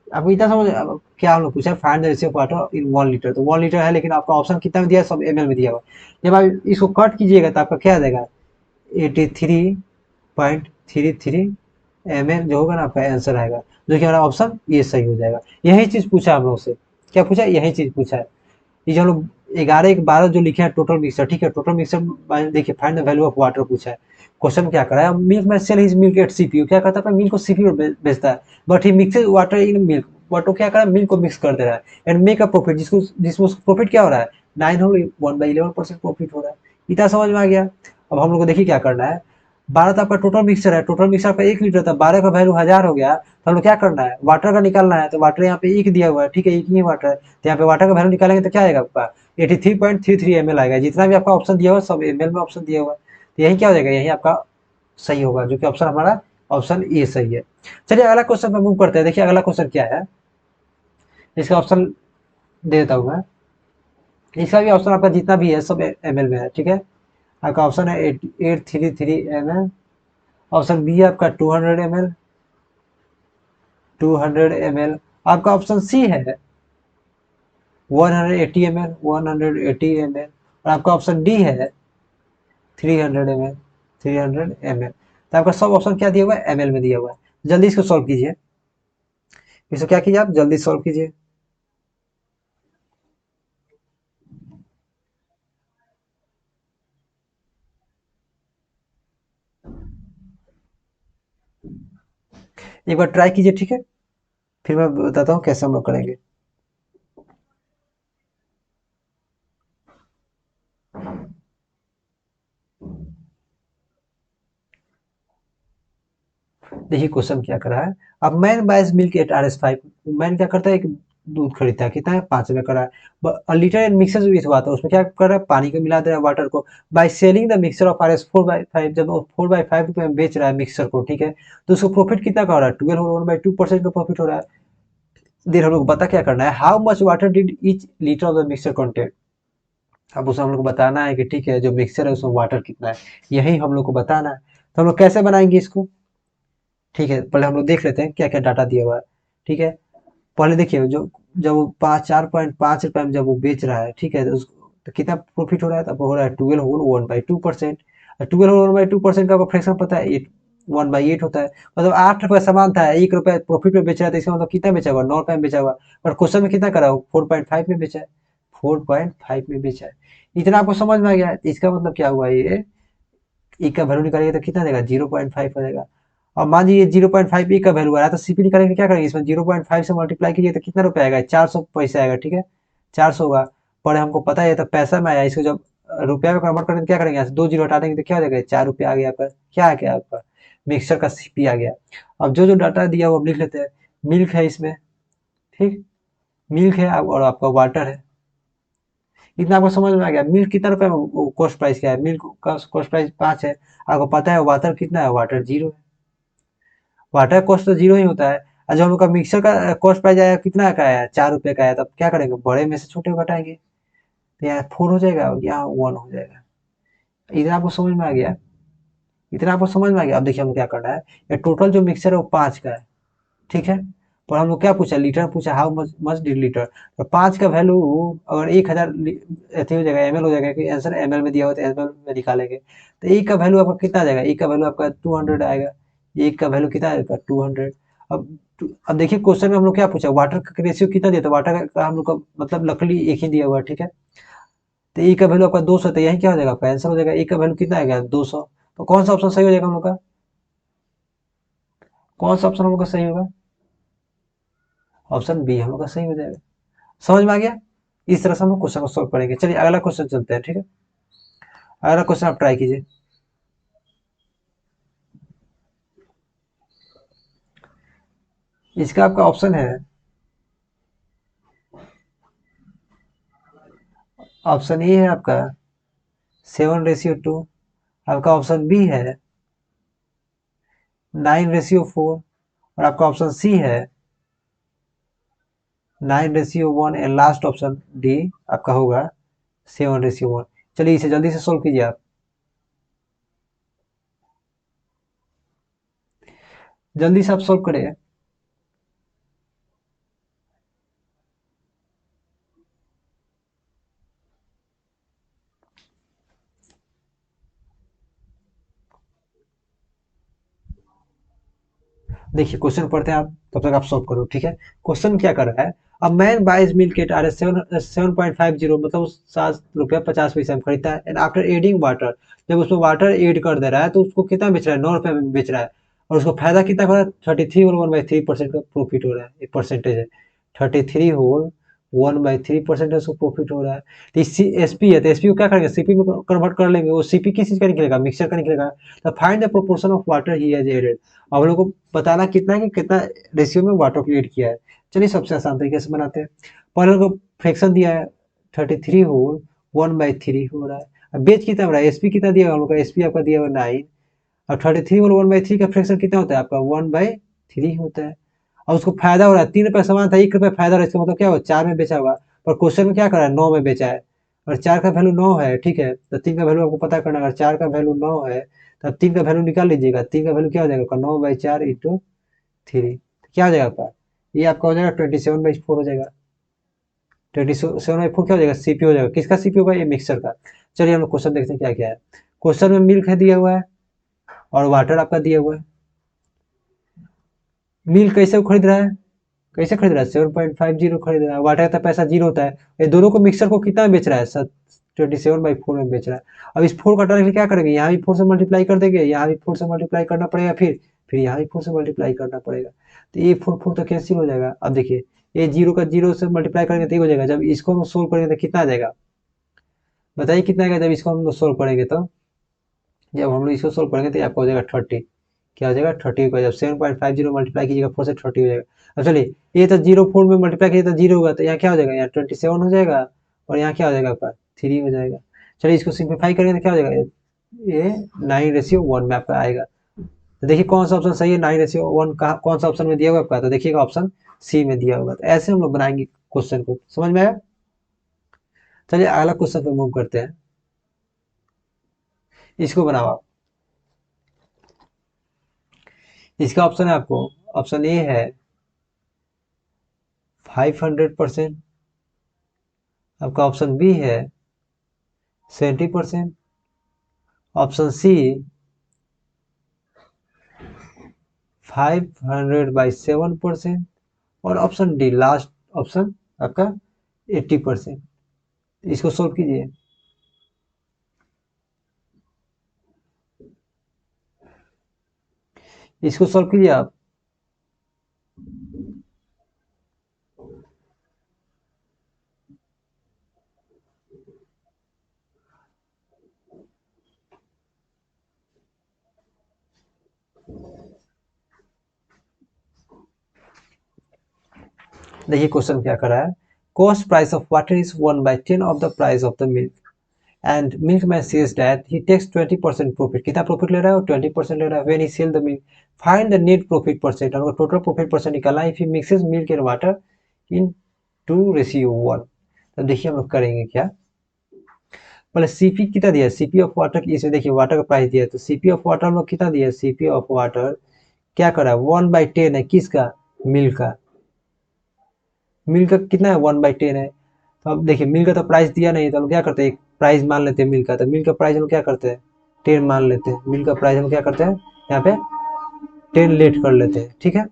आपको। इतना समझ, अब क्या हम लोग पूछा, find the ratio of water in 1 litre, तो 1 लीटर है, लेकिन आपका ऑप्शन कितना में दिया है, सब ml में दिया हुआ है। जब आप इसको कट कीजिएगा तो आपका क्या आ जाएगा, 83.33 ml जो होगा ना, आपका आंसर आएगा, जो कि हमारा ऑप्शन ये सही हो जाएगा। यही चीज पूछा हम लोग से, क्या पूछा, यही चीज पूछा है। ये जो लोग 11 एक 12 जो लिखे हैं टोटल मिक्सर, ठीक है, टोटल मिक्सर देखिए, find the value of water पूछा है। क्वेश्चन क्या करा है, मिल्क में cell his milk eight CPU, क्या करता है, मिल्क को सीपीयू बेचता है, but he mixes water in milk, but वो क्या कर रहा है, मिल्क को मिक्स कर दे रहा है, एंड मेक अ प्रॉफिट, जिसको जिसमें प्रॉफिट क्या हो रहा है, 9 1/11% प्रॉफिट हो रहा है। इतना समझ में आ गया। अब हम लोग को देखिए क्या करना है, 12 तो आपका टोटल मिक्सर है, टोटल मिक्सर आपका 1 लीटर था, 12 का वैल्यू 1000 हो गया, तो हम लोग क्या करना है, वाटर का निकालना है, तो वाटर यहाँ पे एक दिया हुआ है, ठीक है, एक ही वाटर है, तो यहाँ पे वाटर का वैल्यू निकालेंगे तो क्या आएगा आपका, 83.33 ml आएगा। जितना भी आपका ऑप्शन दिया हुआ सब ml में ऑप्शन दिया हुआ है, तो यही क्या हो जाएगा, यही आपका सही होगा, जो कि ऑप्शन हमारा ऑप्शन ए सही है। चलिए अगला क्वेश्चन पे मूव करते हैं। देखिए अगला क्वेश्चन क्या है, इसका ऑप्शन दे देता हूँ मैं। इसका भी ऑप्शन आपका जितना भी है सब ml में है, ठीक है। आपका ऑप्शन है 833 ml, ऑप्शन बी है आपका 200 ml, 200 ml। आपका ऑप्शन सी है 180 ml, 180 ml। और आपका ऑप्शन डी है 300 ml, 300 ml। तो आपका सब ऑप्शन क्या दिया हुआ है, ml में दिया हुआ है। जल्दी इसको सॉल्व कीजिए, इसको क्या कीजिए, आप जल्दी सॉल्व कीजिए। एक बार ट्राई कीजिए, ठीक है, फिर मैं बताता हूँ कैसे हम लोग करेंगे। देखिए क्वेश्चन क्या करा है, अब man buys milk at RS5। Man क्या करता है, एक दूध खरीदता है, कितना है, 5 रुपये करा है, लीटर एंड मिक्सर विथ हुआ था, उसमें क्या कर रहा है, पानी को मिला दे रहा है, वाटर को। By selling the mixer of RS4/5, जब वो 4/5 रुपये में बेच रहा है मिक्सर को, ठीक है, तो उसको प्रॉफिट कितना का हो रहा है, 12/2% का प्रॉफिट हो रहा है। देर हम लोग को पता क्या करना है, how much water did each litre of the mixer content. अब उसे हम लोग को बताना है कि ठीक है, जो मिक्सर है उसमें वाटर कितना है, यही हम लोग को बताना है। तो हम लोग कैसे बनाएंगे इसको, ठीक है, पहले हम लोग देख लेते हैं क्या क्या डाटा दिया हुआ है। ठीक है, पहले देखिए, जो जब वो 4.5 रुपए में जब वो बेच रहा है, ठीक है, तो उसको तो कितना प्रॉफिट हो रहा है, तो हो रहा है 12/1/2%। 12/1/2% का फ्रैक्शन पता है 1/8 होता है। मतलब 8 रुपये सामान था, 1 रुपया प्रॉफिट में बेच रहा था, इसका मतलब कितना बेचा हुआ, 9 रुपये में बेचा हुआ। और क्वेश्चन में कितना करा, 4.5 में बेचा है, 4.5 में बेचा है। इतना आपको समझ में आ गया, इसका मतलब क्या हुआ, ये एक का वैल्यू निकालेंगे तो कितना देगा, 0.5 हो जाएगा। और मान लीजिए 0.5 एक का वैल्यू आ रहा है, तो सीपी निकालेंगे क्या करेंगे, इसमें 0.5 से मल्टीप्लाई कीजिए तो कितना रुपया आएगा, 400 पैसा आएगा, ठीक है, 400 होगा। पर हमको पता है तो पैसा में आया, इसको जब रुपया में कन्वर्ट करेंगे तो क्या करेंगे, यहाँ से 2 जीरो हटा देंगे तो क्या हो जाएगा, 4 रुपया आ गया आपका, क्या आ गया आपका, मिक्सर का सीपी आ गया। अब जो जो डाटा दिया वो हम लिख लेते हैं। मिल्क है इसमें, ठीक, मिल्क है और आपका वाटर है। इतना आपको समझ में आ गया, मिल्क कितना रुपया में, कॉस्ट प्राइस क्या है, मिल्क का कॉस्ट प्राइस 5 है। आपको पता है वाटर कितना है, वाटर 0 है, वाटर कॉस्ट तो 0 ही होता है। और जो हम लोग का मिक्सर का कॉस्ट प्राइस आया कितना का आया, 4 रुपये का आया, तब क्या करेंगे, बड़े में से छोटे को घटाएंगे, तो यहाँ 4 हो जाएगा और यहाँ 1 हो जाएगा। इतना आपको समझ में आ गया, इतना आपको समझ में आ गया। अब देखिए हम क्या करना है, ये टोटल जो मिक्सर है वो 5 का है, ठीक है। पर हम लोग क्या पूछा, लीटर पूछा, how much much did litre, तो 5 का वैल्यू अगर 1000 अथी हो जाएगा, ml हो जाएगा, कि आंसर ml में दिया हुआ तो ml में निकालेंगे, तो एक का वैल्यू आपका कितना आ जाएगा, एक का वैल्यू आपका 200 आएगा, एक का वैल्यू कितना आएगा, 200। अब देखिए क्वेश्चन में हम लोग क्या पूछा, वाटर का रेशियो कितना दिया था, वाटर का हम लोग का मतलब लकड़ी एक ही दिया हुआ है, ठीक है, तो एक का वैल्यू आपका 200, तो यही क्या हो जाएगा, आपका आंसर हो जाएगा, एक का वैल्यू कितना आएगा, 200। तो कौन सा ऑप्शन सही हो जाएगा हम लोग का, कौन सा ऑप्शन हम लोग का सही होगा, ऑप्शन बी हम लोग का सही हो जाएगा। समझ में आ गया। इस तरह से हम लोग क्वेश्चन को सॉल्व करेंगे। चलिए अगला क्वेश्चन चलते हैं, ठीक है, अगला क्वेश्चन आप ट्राई कीजिए। इसका आपका ऑप्शन है, ऑप्शन ए है आपका 7:2, आपका ऑप्शन बी है 9:4, और आपका ऑप्शन सी है 9:1, एंड लास्ट ऑप्शन डी आपका होगा 7:1। चलिए इसे जल्दी से सोल्व कीजिए आप, जल्दी से आप सोल्व करिए। देखिए क्वेश्चन पढ़ते हैं आप, तब तक आप सॉल्व करो, ठीक है। क्वेश्चन क्या कर रहा है, a man buys milk at R 7.50, मतलब 7 रुपया 50 पैसे में खरीदता है, एंड आफ्टर एडिंग वाटर, जब उसमें वाटर ऐड कर दे रहा है तो उसको कितना बेच रहा है, 9 रुपये में बेच रहा है, और उसको फायदा कितना हो रहा है, 33 होल 1/3% का प्रॉफिट हो रहा है, एक परसेंटेज है, 33 होल 1/3% उसको प्रॉफिट हो रहा है। तो एस पी है, तो एस पी को क्या करेंगे, सीपी में कन्वर्ट कर लेंगे, वो सीपी किस चीज का निकलेगा, मिक्सचर का निकलेगा। तो find the proportion of water he has added, अब लोगों को बताना कितना है कि कितना रेशियो में वाटर को ऐड किया है। चलिए सबसे आसान तरीके से बनाते हैं। पहले को फ्रैक्शन दिया है 33 होल 1/3 हो रहा है। अब बेच कितना हो रहा है, एसपी कितना दिया हुआ हम लोग का, एसपी आपका दिया हुआ 9, और 33 होल 1/3 का फ्रैक्शन कितना होता है आपका 1/3 होता है। और उसको फायदा हो रहा है, 3 रुपये सामान था, 1 रुपये फायदा हो रहा है, इसका मतलब क्या हुआ, 4 में बेचा हुआ। पर क्वेश्चन में क्या करा है, 9 में बेचा है, और 4 का वैल्यू 9 है, ठीक है, तो 3 का वैल्यू आपको पता करना है। अगर 4 का वैल्यू 9 है तब 3 का वैल्यू निकाल लीजिएगा, 3 का वैल्यू क्या हो जाएगा, 9/4 इंटू 3, क्या हो जाएगा आपका, ये आपका हो जाएगा 27/4 हो जाएगा। 27/4 क्या हो जाएगा, सीपी हो जाएगा, किसका सीपी होगा, ये मिक्सर का। चलिए हम लोग क्वेश्चन देखते हैं क्या क्या है। क्वेश्चन में मिल्क है दिया हुआ है, और वाटर आपका दिया हुआ है। मिल्क कैसे खरीद रहा है, कैसे खरीद रहा है, 7.50 खरीद रहा है, वाटर का पैसा जीरो होता है। ये दोनों को मिक्सर को कितना में बेच रहा है, 27/4 में बेच रहा है। अब इस 4 घटाने के लिए क्या करेंगे, यहाँ भी 4 से मल्टीप्लाई कर देंगे, यहाँ भी 4 से मल्टीप्लाई करना पड़ेगा, फिर यहाँ भी 4 से मल्टीप्लाई करना पड़ेगा। तो ये 4 तो कैंसिल हो जाएगा। अब देखिए ये जीरो का जीरो से मल्टीप्लाई करेंगे तो ये हो जाएगा, जब इसको हम सोल्व करेंगे तो कितना आ जाएगा, बताइए कितना आएगा जब इसको हम लोग सोल्व करेंगे तो, जब हम लोग इसको सोल्व करेंगे तो आपका हो जाएगा 30, क्या हो जाएगा 30 का, जब 7.50 मल्टीप्लाई कीजिएगा 4 से 30 हो जाएगा। अब चलिए ये तो 0 4 में मल्टीप्लाई कीजिए तो 0 होगा, तो यहाँ क्या हो जाएगा, यहाँ 27 हो जाएगा, और यहाँ क्या हो जाएगा आपका 3 हो जाएगा। चलिए इसको सिंप्लीफाई करेंगे तो क्या हो जाएगा, ये 9:1 में आपका आएगा। तो देखिए कौन सा ऑप्शन सही है, 9:1 कहाँ कौन सा ऑप्शन में दिया हुआ आपका, तो देखिएगा ऑप्शन सी में दिया होगा। तो ऐसे हम लोग बनाएंगे क्वेश्चन को, समझ में आया। चलिए अगला क्वेश्चन पे मूव करते हैं, इसको बनाओ आप। इसका ऑप्शन है आपको, ऑप्शन ए है 500%, आपका ऑप्शन बी है 70%, ऑप्शन सी 500/7%, और ऑप्शन डी लास्ट ऑप्शन आपका 80%। इसको सोल्व कीजिए। इसको सोल्व कीजिए आप। देखिए क्वेश्चन क्या कर रहा है, cost price of water is 1/10 of the price of the milk, and milkman says that he takes 20% profit, कितना प्रॉफिट ले रहा है, 20% ले रहा है, when he sell the milk, find the net profit percent, हमको टोटल प्रॉफिट परसेंट निकालना है, if he mixes milk and water in 2:1। तो देखिए हम लोग करेंगे क्या, पहले सीपी कितना दिया है, सीपी ऑफ वाटर, इसमें देखिए वाटर का प्राइस दिया है, तो सीपी ऑफ वाटर हम लोग कितना दिया है, सीपी ऑफ वाटर क्या कर रहा है, 1/10 है, किसका, मिल्क का। मिल्क का कितना है, 1/10 है। तो अब देखिए मिल्क का तो प्राइस दिया नहीं, तो हम क्या करते हैं, प्राइस मान लेते हैं मिल्क का, तो मिल्क का प्राइस हम क्या करते हैं 10 मान लेते हैं, मिल्क का प्राइस हम क्या करते हैं यहाँ पे 10 लेट कर लेते हैं, ठीक है,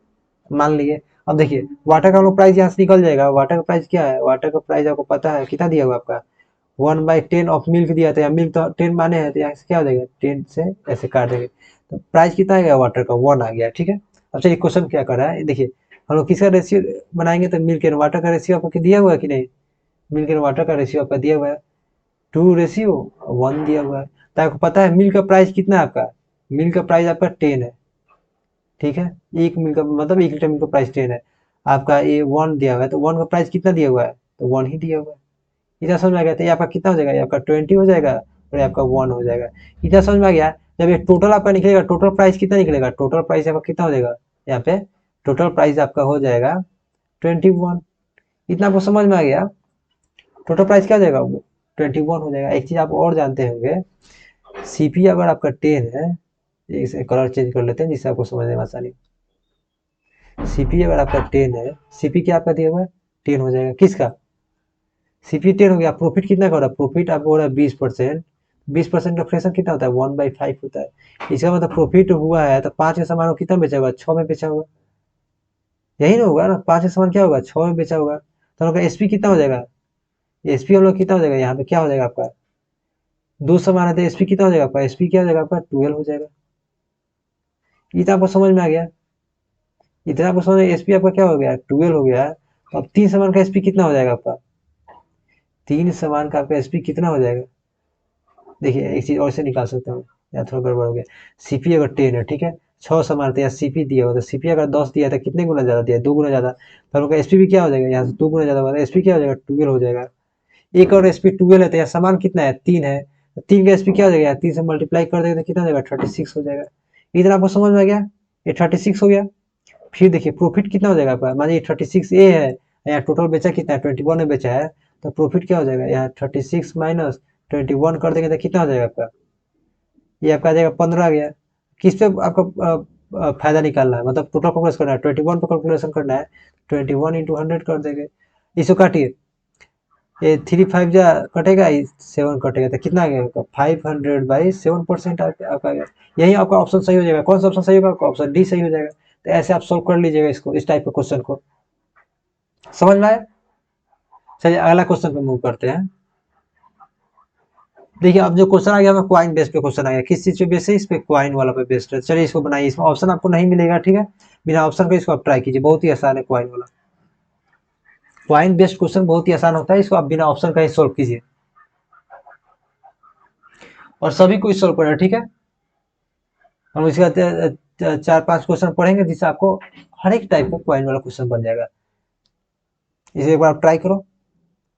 मान लिए। अब देखिए वाटर का हम लोग प्राइस यहाँ से निकल जाएगा, वाटर का प्राइस क्या है, वाटर का प्राइस आपको पता है कितना दिया हुआ आपका 1/10 ऑफ मिल्क दिया था, मिल्क तो 10 माने हैं, तो यहाँ से क्या हो जाएगा 10 से ऐसे काट देंगे, तो प्राइस कितना आएगा वाटर का 1 आ गया, ठीक है। अब चलिए क्वेश्चन क्या कर रहा है, देखिए हम लोग किसका रेशियो बनाएंगे, तो मिल्क एंड वाटर का रेशियो आपको दिया हुआ है कि नहीं, मिल्क एंड वाटर का रेशियो आपका दिया हुआ है 2:1 दिया हुआ है। तो आपको पता है मिल्क का प्राइस कितना है आपका, मिल्क का प्राइस आपका 10 है, ठीक है, 1 मिल का मतलब 1 लीटर मिल्क का प्राइस 10 है। आपका ये 1 दिया हुआ है, तो 1 का प्राइस कितना दिया हुआ है, तो 1 ही दिया हुआ है। इतना समझ में आ गया, तो ये आपका कितना हो जाएगा, ये आपका 20 हो जाएगा और ये आपका 1 हो जाएगा। इतना समझ में आ गया। जब ये टोटल आपका निकलेगा, टोटल प्राइस कितना निकलेगा, टोटल प्राइस आपका कितना हो जाएगा, यहाँ पे टोटल प्राइस आपका हो जाएगा 21। इतना आपको समझ में आ गया। टोटल प्राइस क्या हो जाएगा, 21 हो जाएगा। एक चीज आप और जानते होंगे, सीपी अगर आपका 10 है, इसे कलर चेंज कर लेते हैं जिससे आपको समझने में आसानी। सीपी अगर आपका 10 है, सीपी क्या आपका दिया हुआ है, 10 हो जाएगा किसका, सीपी 10 हो गया। प्रॉफिट कितना का हो रहा है, प्रॉफिट आपको हो रहा है 20%। 20% का फ्रेक्शन कितना होता है, 1/5 होता है। इसका मतलब प्रॉफिट हुआ है तो 5 का सामान को कितना बेचा होगा, 6 में बेचा होगा। यही ना होगा ना, 5 का सामान क्या होगा, 6 में बेचा होगा। तो आपका एसपी कितना हो जाएगा, एसपी हम लोग कितना हो जाएगा, यहाँ पे क्या हो जाएगा आपका, 2 सामान है तो एसपी कितना हो जाएगा आपका, एसपी क्या हो जाएगा आपका, 12 हो जाएगा। ये तो आपको समझ में आ गया। इतना आपको समझ में, एसपी आपका क्या हो गया, 12 हो गया। तो अब 3 सामान का एसपी कितना हो जाएगा आपका, 3 सामान का आपका एसपी कितना हो जाएगा। देखिए एक चीज और से निकाल सकता हूँ, या थोड़ा गड़बड़ हो गया। सीपी अगर 10 है, ठीक है, 6 सामान थे, या सीपी दिया हो तो सीपी अगर 10 दिया था, कितने गुना ज्यादा दिया, 2 गुना ज्यादा। तो उनका एसपी भी क्या हो जाएगा, यहाँ से 2 गुना ज्यादा होगा, एसपी क्या हो जाएगा, 12 हो जाएगा। एक और एसपी 12 है, तो यहाँ सामान कितना है, 3 है। तो 3 का एसपी क्या हो जाएगा, 3 से मल्टीप्लाई कर देगा तो कितना हो जाएगा, 36 हो जाएगा। इधर आपको समझ में आ गया, ये 36 हो गया। फिर देखिए प्रॉफिट कितना हो जाएगा आपका, मानिए 36 ए है, यहाँ टोटल बेचा कितना है, 21 में बेचा है। तो प्रॉफिट क्या हो जाएगा, यहाँ 36 माइनस 21 कर देंगे तो कितना हो जाएगा आपका, ये आपका आ जाएगा 15 आ गया। किस पे आपका फायदा निकालना है, मतलब टोटल कैलकुलेशन करना है, 21 पे कैलकुलेशन करना है। 21 इंटू 100 कर देंगे, इसको काटिए, ये 3 5 जा कटेगा, 7 कटेगा, तो कितना आ गया आपका, 500/7% आपका आ गया। यही आपका ऑप्शन सही हो जाएगा। कौन सा ऑप्शन सही होगा, आपका ऑप्शन डी सही हो जाएगा। तो ऐसे आप सोल्व कर लीजिएगा इसको, इस टाइप के क्वेश्चन को। समझ में आया। चलिए अगला क्वेश्चन पे मूव करते हैं। देखिए अब जो क्वेश्चन आ गया हमें क्वाइन बेस पे क्वेश्चन आ गया, किस चीज पे बेस है, इस पे क्वाइन वाला पे बेस्ड है। चलिए इसको बनाइए, इसमें ऑप्शन आपको नहीं मिलेगा, ठीक है, बिना ऑप्शन के इसको आप ट्राई कीजिए, बहुत ही आसान है क्वाइन वाला। क्वाइन बेस्ड क्वेश्चन बहुत ही आसान होता है, इसको आप बिना ऑप्शन का ही सोल्व कीजिए, और सभी को सोल्व करें, ठीक है। हम इसके बाद 4 5 क्वेश्चन पढ़ेंगे जिससे आपको हर एक टाइप का क्वाइन वाला क्वेश्चन बन जाएगा। इसे एक बार आप ट्राई करो।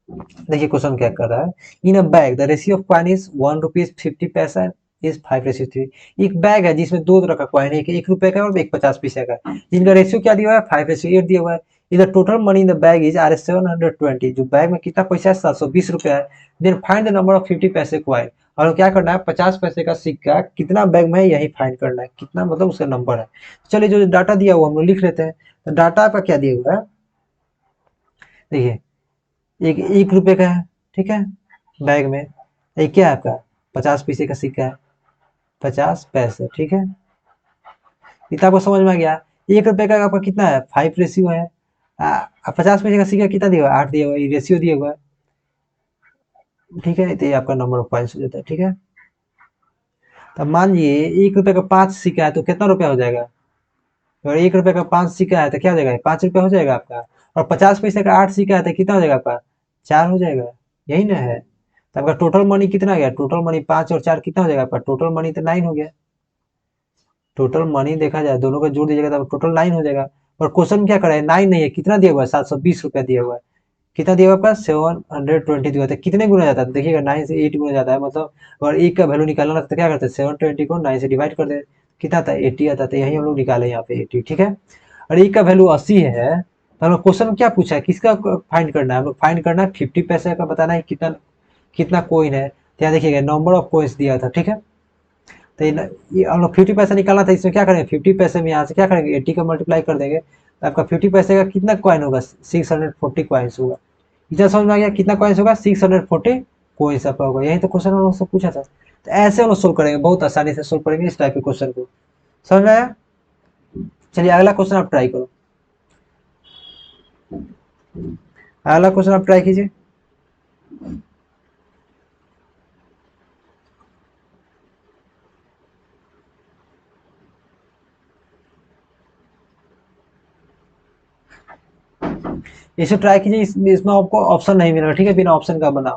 देखिए क्वेश्चन क्या कर रहा है, in a bag the ratio of coin is 1 rupees 50 paisa is 5:3। एक बैग है जिसमें 2 तरह का कॉइन है, एक 1 रुपए का और एक 50 पैसे का, जिनका रेशियो क्या दिया हुआ है, 5:8 दिया हुआ है। इधर total money in the bag is Rs 720, जो बैग में कितना पैसा है, 720 रुपया है। Then find the number of 50 paise coin, और क्या करना है, 50 पैसे का सिक्का कितना बैग में है यही फाइंड करना है, कितना मतलब उसका नंबर है। चलिए जो डाटा दिया हुआ हम लोग लिख लेते हैं। तो डाटा आपका क्या दिया हुआ है, देखिए एक 1 रुपए का है, ठीक है, बैग में। एक क्या है आपका, 50 पैसे का सिक्का है, 50 पैसे, ठीक है। इतना आपको समझ में आ गया। 1 रुपए का आपका कितना है, 5 रेशियो है। 50 पैसे का सिक्का कितना दिया हुआ है, 8 दिया हुआ है, रेशियो दिया हुआ है, ठीक है। तो ये आपका नंबर ऑफ पॉइंट्स हो जाता है, ठीक है। तब मान लीजिए 1 रुपए का 5 सिक्का है तो कितना रुपया हो जाएगा, अगर 1 रुपए का 5 सिक्का है तो क्या हो जाएगा, 5 रुपया हो जाएगा आपका। और 50 पैसे का 8 सिक्का है तो कितना हो जाएगा आपका, 4 हो जाएगा, यही ना है। तो आपका टोटल मनी कितना आ गया, टोटल मनी 5 और 4 कितना हो जाएगा आपका, टोटल मनी तो 9 हो गया। टोटल मनी देखा जाए दोनों का जोड़ दीजिएगा तो टोटल 9 हो जाएगा। और क्वेश्चन क्या करे, 9 नहीं है, कितना दिया हुआ है, 720 रुपया दिया हुआ है। कितना दिया हुआ है आपका, 720 दिया हुआ है। कितने गुना जाता है, देखिएगा 9 से 8 गुना जाता है, मतलब अगर एक का वैल्यू निकालना रहता है तो क्या करते हैं, 720 को 9 से डिवाइड कर दे, कितना आता है, 80 आता है। तो यही हम लोग निकाले यहाँ पे 80, ठीक है। और एक का वैल्यू 80 है, तो हम लोग क्वेश्चन में क्या पूछा है, किसका फाइंड करना है, हम लोग फाइंड करना है 50 पैसे का, बताना है कितना कितना कोइन है। तो यहाँ देखिएगा नंबर ऑफ कोइंस दिया था, ठीक है। तो ये हम लोग 50 पैसा निकालना था, इसमें क्या करेंगे, 50 पैसे में यहाँ से क्या करेंगे, 80 का मल्टीप्लाई कर देंगे, तो आपका 50 पैसे का कितना कॉइन होगा, 640 कॉइन्स होगा। इतना समझ में आ गया, कितना कॉइन्स होगा, 640 कॉइन्स आपका होगा। यही तो क्वेश्चन हम लोग से पूछा था। तो ऐसे हम लोग सोल्व करेंगे, बहुत आसानी से सोल्व करेंगे इस टाइप के क्वेश्चन को। समझ में आया। चलिए अगला क्वेश्चन आप ट्राई करो, अगला क्वेश्चन आप ट्राई कीजिए। इसे ट्राई कीजिए, इसमें आपको ऑप्शन नहीं मिलेगा, ठीक है, बिना ऑप्शन का बना,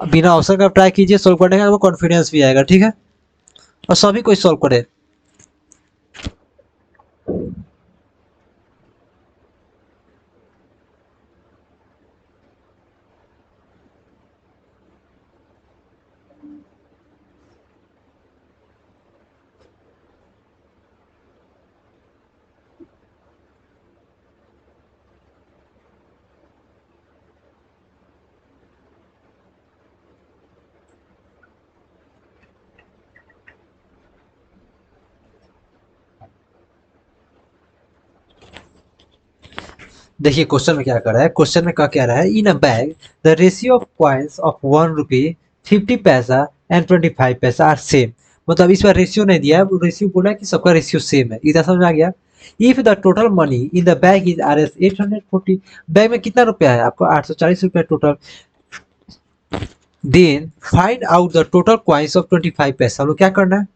बिना ऑप्शन का ट्राई कीजिए, सोल्व करने का आपको कॉन्फिडेंस भी आएगा, ठीक है। और सभी को सॉल्व करें। देखिए क्वेश्चन में क्या कर रहा है, क्वेश्चन में क्या कह रहा है, in a bag the ratio of coins of 1 rupee 50 paisa and 25 पैसा आर सेम। मतलब इस बार रेशियो नहीं दिया है, रेशियो बोला है कि सबका रेशियो सेम है। इधर समझ में आ गया। If the total money in the bag is R S 840, bag में कितना रुपया है आपको, 840 रुपया total. Then find out the total coins of 25 paisa. हम लोग क्या करना है,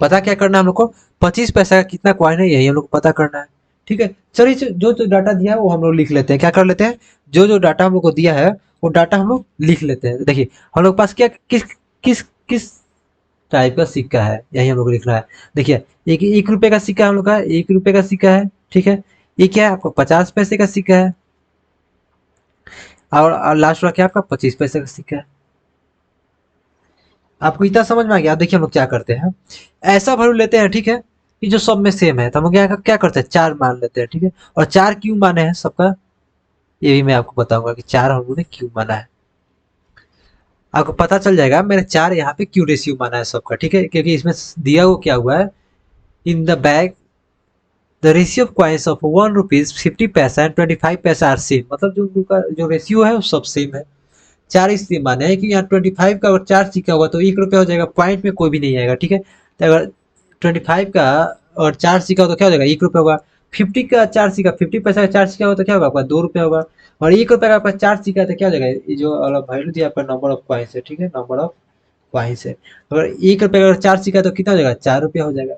पता क्या करना है हम लोग को, 25 पैसा का कितना कॉइन है यही हम लोग को पता करना है। ठीक है, चलिए जो जो डाटा दिया है वो हम लोग लिख लेते हैं। क्या कर लेते हैं, जो जो डाटा हम लोग को दिया है वो डाटा हम लोग लिख लेते हैं। देखिए हम लोग के पास क्या किस किस किस टाइप का सिक्का है, यही हम लोग को लिखना है। देखिए एक 1 रुपए का सिक्का हम लोग का, 1 रुपए का सिक्का है। ठीक है, ये क्या है आपका 50 पैसे का सिक्का है, और लास्ट वाला क्या आपका 25 पैसे का सिक्का है। आपको इतना समझ में आ गया। अब देखिए हम लोग क्या करते हैं, ऐसा वैल्यू लेते हैं, ठीक है, कि जो सब में सेम है। तो हम लोग क्या करते हैं, 4 मान लेते हैं। ठीक है, और 4 क्यों माने हैं सबका, ये भी मैं आपको बताऊंगा कि 4 हम लोगों ने क्यों माना है। आपको पता चल जाएगा मैंने 4 यहाँ पे क्यों रेशियो माना है सबका। ठीक है, क्योंकि इसमें दिया हुआ क्या हुआ है, इन the bag the ratio of coins of 1 rupees 50 paisa and 25 पैसा आर सेम। मतलब जो उनका जो रेशियो है वो सब सेम है। 4 इसलिए माने हैं कि यहाँ 25 का अगर 4 सिक्का होगा तो 1 रुपया हो जाएगा, पॉइंट में कोई भी नहीं आएगा। ठीक है, तो अगर 25 का और 4 सिक्का हो तो क्या हो जाएगा, 1 रुपया होगा। 50 का 4 सिक्का, 50 पैसा का 4 सिक्का होगा तो क्या होगा आपका, 2 रुपया होगा। और 1 रुपया का आपका 4 सिक्का है तो क्या हो जाएगा, ये जो वैल्यू दिया आपका नंबर ऑफ कॉइन्स है। ठीक है, नंबर ऑफ कॉइन्स है। अगर 1 रुपया का 4 सिक्का है तो कितना हो जाएगा, 4 रुपया हो जाएगा।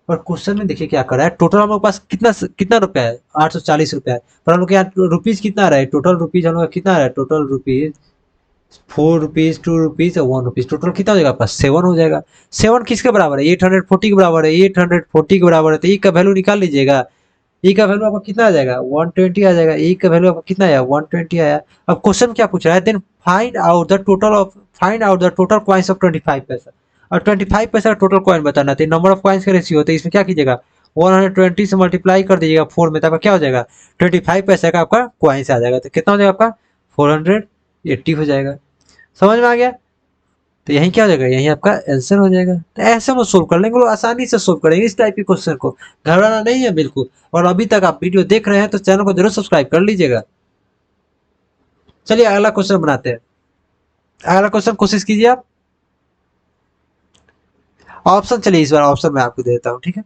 और क्वेश्चन में देखिए क्या कर रहा है, टोटल हम लोग के पास कितना कितना रुपया है, 840 रुपया है। पर हम लोग के यहाँ रुपीज कितना आ रहा है, टोटल रुपीज हम लोग का कितना आ रहा है, टोटल रुपीज 4 रुपीज 2 रुपीज और 1 रुपीज, टोटल कितना हो जाएगा आपका, 7 हो जाएगा। 7 किसके बराबर है, 840 के बराबर है, 840 के बराबर है। तो ई का वैल्यू निकाल लीजिएगा। ई का वैल्यू आपका कितना आ जाएगा, 120 आ जाएगा। ई का वैल्यू आपका कितना आया, 120 आया। अब क्वेश्चन क्या पूछ रहा है, then find out the total coins of 25 paisa. और 25 पैसा का टोटल कॉइन बताना, तो नंबर ऑफ कॉइन्स का रेशियो होता है। इसमें क्या कीजिएगा, 120 से मल्टीप्लाई कर दीजिएगा 4 में, तो आपका क्या हो जाएगा, 25 पैसा का आपका कॉइन्स आ जाएगा। तो कितना हो जाएगा आपका, 480 हो जाएगा। समझ में आ गया। तो यही क्या हो जाएगा, यही आपका आंसर हो जाएगा। तो ऐसे हम सोल्व कर लेंगे, लोग आसानी से सोल्व करेंगे इस टाइप के क्वेश्चन को, घबराना नहीं है बिल्कुल। और अभी तक आप वीडियो देख रहे हैं तो चैनल को जरूर सब्सक्राइब कर लीजिएगा। चलिए अगला क्वेश्चन बनाते हैं। अगला क्वेश्चन कोशिश कीजिए आप। ऑप्शन, चलिए इस बार ऑप्शन मैं आपको देता हूँ। ठीक है,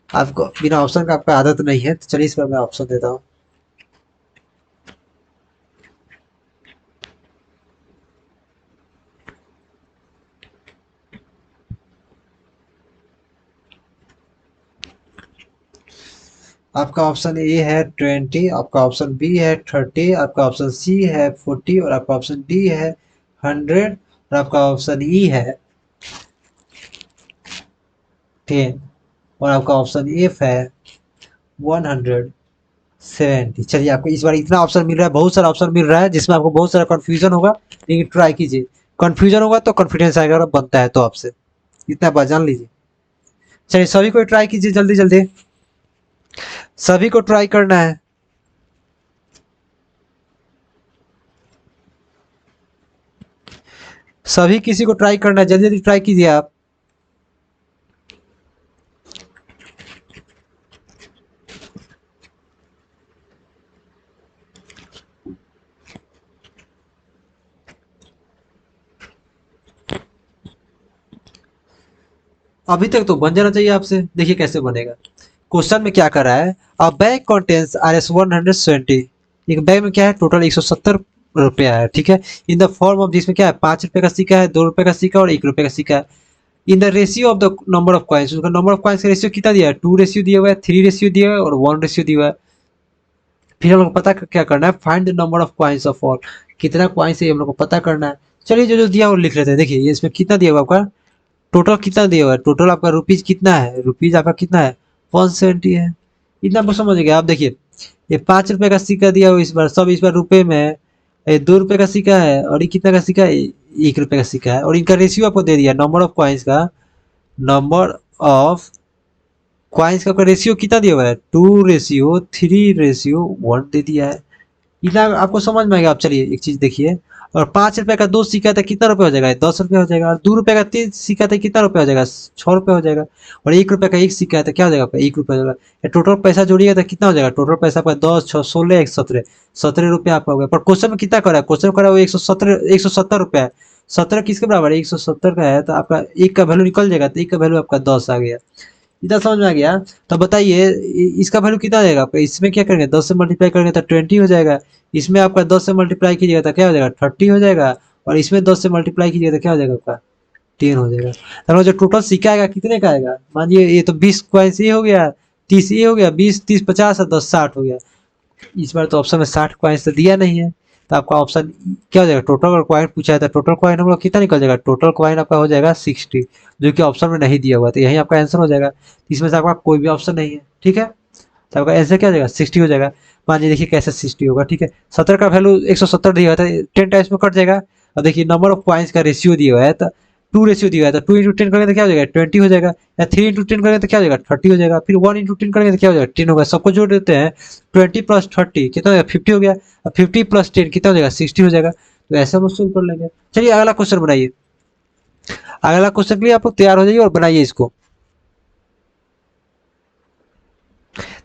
आपको बिना ऑप्शन का आपका आदत नहीं है, तो चलिए इस बार मैं ऑप्शन देता हूँ। आपका ऑप्शन ए है 20, आपका ऑप्शन बी है 30, आपका ऑप्शन सी है 40, और आपका ऑप्शन डी है 100, और आपका ऑप्शन ई है 10, और आपका ऑप्शन एफ है 170। चलिए आपको इस बार इतना ऑप्शन मिल रहा है, बहुत सारा ऑप्शन मिल रहा है, जिसमें आपको बहुत सारा कंफ्यूजन होगा, लेकिन ट्राई कीजिए। कंफ्यूजन होगा तो कॉन्फिडेंस आएगा, और बनता है तो आपसे, इतना बात जान लीजिए। चलिए सभी को ट्राई कीजिए, जल्दी जल्दी सभी को ट्राई करना है। सभी किसी को ट्राई करना है, जल्दी जल्दी ट्राई कीजिए आप। अभी तक तो बन जाना चाहिए आपसे। देखिए कैसे बनेगा। क्वेश्चन में क्या कर रहा है, अ बैग कंटेन्स आर एस 170। एक बैग में क्या है, टोटल 170 रुपया है। ठीक है, इन द फॉर्म ऑफ, जिसमें क्या है, 5 रुपए का सिक्का है, 2 रुपए का सिक्का और 1 रुपए का सिक्का है। In the ratio of the number of coins, उसका नंबर ऑफ कॉइन्स का रेशियो कितना दिया है, 2 रेशियो दिया हुआ है, 3 रेशियो दिया हुआ है और 1 रेशियो दिया हुआ है। फिर हम लोग को पता क्या करना है, find the number of coins of all, कितना कॉइन्स है हम लोग को पता करना है। चलिए जो जो दिया वो लिख लेते हैं। देखिए ये इसमें कितना दिया हुआ आपका, टोटल कितना दिया हुआ है, टोटल आपका रुपीज कितना है, रुपीज आपका कितना है 170 है। इतना आपको समझ गया। आप देखिए ये 5 रुपए का सिक्का दिया हुआ इस बार, सब इस बार रुपए में है। ये 2 रुपए का सिक्का है और ये कितना का सिक्का है, 1 रुपए का सिक्का है। और इनका रेशियो आपको दे दिया, नंबर ऑफ कॉइन्स का, नंबर ऑफ कॉइन्स का रेशियो कितना दिया हुआ है, 2:3:1 दे दिया है। इतना आपको समझ में आएगा। आप चलिए एक चीज देखिए, और 5 रुपए का 2 सिक्का था कितना रुपए हो जाएगा, 10 रुपए हो जाएगा। और 2 रुपए का 3 सिक्का था कितना रुपए हो जाएगा, 6 रुपए हो जाएगा। और 1 रुपए का 1 सिक्का है तो क्या हो जाएगा आपका, 1 रुपए हो जाएगा। ये टोटल पैसा जोड़िएगा तो कितना हो जाएगा, टोटल पैसा आपका 10, 6, 16, 17, 17 रुपये आपका हो गया। पर क्वेश्चन में कितना करा है, क्वेश्चन में करा है 170 रुपया है। 17 किसके बराबर है, 170 का है, तो आपका एक का वैल्यू निकल जाएगा, तो एक का वैल्यू आपका 10 आ गया। इतना समझ में आ गया। तो बताइए इसका वैल्यू कितना आ जाएगा आपका, इसमें क्या करेंगे 10 से मल्टीप्लाई करेंगे तो 20 हो जाएगा। इसमें आपका 10 से मल्टीप्लाई कीजिएगा तो क्या हो जाएगा 30 हो जाएगा। और इसमें 10 से मल्टीप्लाई कीजिएगा तो क्या हो जाएगा आपका 10 हो जाएगा। तो जो टोटल सिक्का आएगा कितने का आएगा, मानिए ये तो 20 कॉइन्स ये हो गया, 30 ये हो गया, 20, 30, 50 और 10, 60 हो गया। इस बार तो ऑप्शन में 60 कॉइन्स तो दिया नहीं है, तो आपका ऑप्शन क्या हो जाएगा, टोटल अगर कॉइन पूछा है तो टोटल कॉइन हम लोग कितना निकल जाएगा, टोटल कॉइन आपका हो जाएगा 60, जो कि ऑप्शन में नहीं दिया हुआ, तो यही आपका आंसर हो जाएगा। इसमें से आपका कोई भी ऑप्शन नहीं है, ठीक है। तो आपका आंसर क्या हो जाएगा 60 हो जाएगा। मान लीजिए देखिए कैसे 60 होगा, ठीक है। 17 का वैल्यू 170 दिया हुआ था, 10 टाइम्स में कट जाएगा। और देखिए नंबर ऑफ कॉइन्स का रेशियो दिया हुआ है, तो 2 रेशियो दिया हुआ है, तो 2 × 10 करेंगे तो क्या हो जाएगा 20 हो जाएगा। या 3 × 10 करेंगे तो क्या हो जाएगा 30 हो जाएगा। फिर 1 × 10 करेंगे तो क्या हो जाएगा 10 होगा। सबको जोड़ देते हैं, 20 + 30 कितना हो जाएगा 50 हो गया। और 50 + 10 कितना हो जाएगा 60 हो जाएगा। तो ऐसा हम सोल्व कर लेंगे। चलिए अगला क्वेश्चन बनाइए। अगला क्वेश्चन के लिए आप लोग तैयार हो जाइए और बनाइए इसको।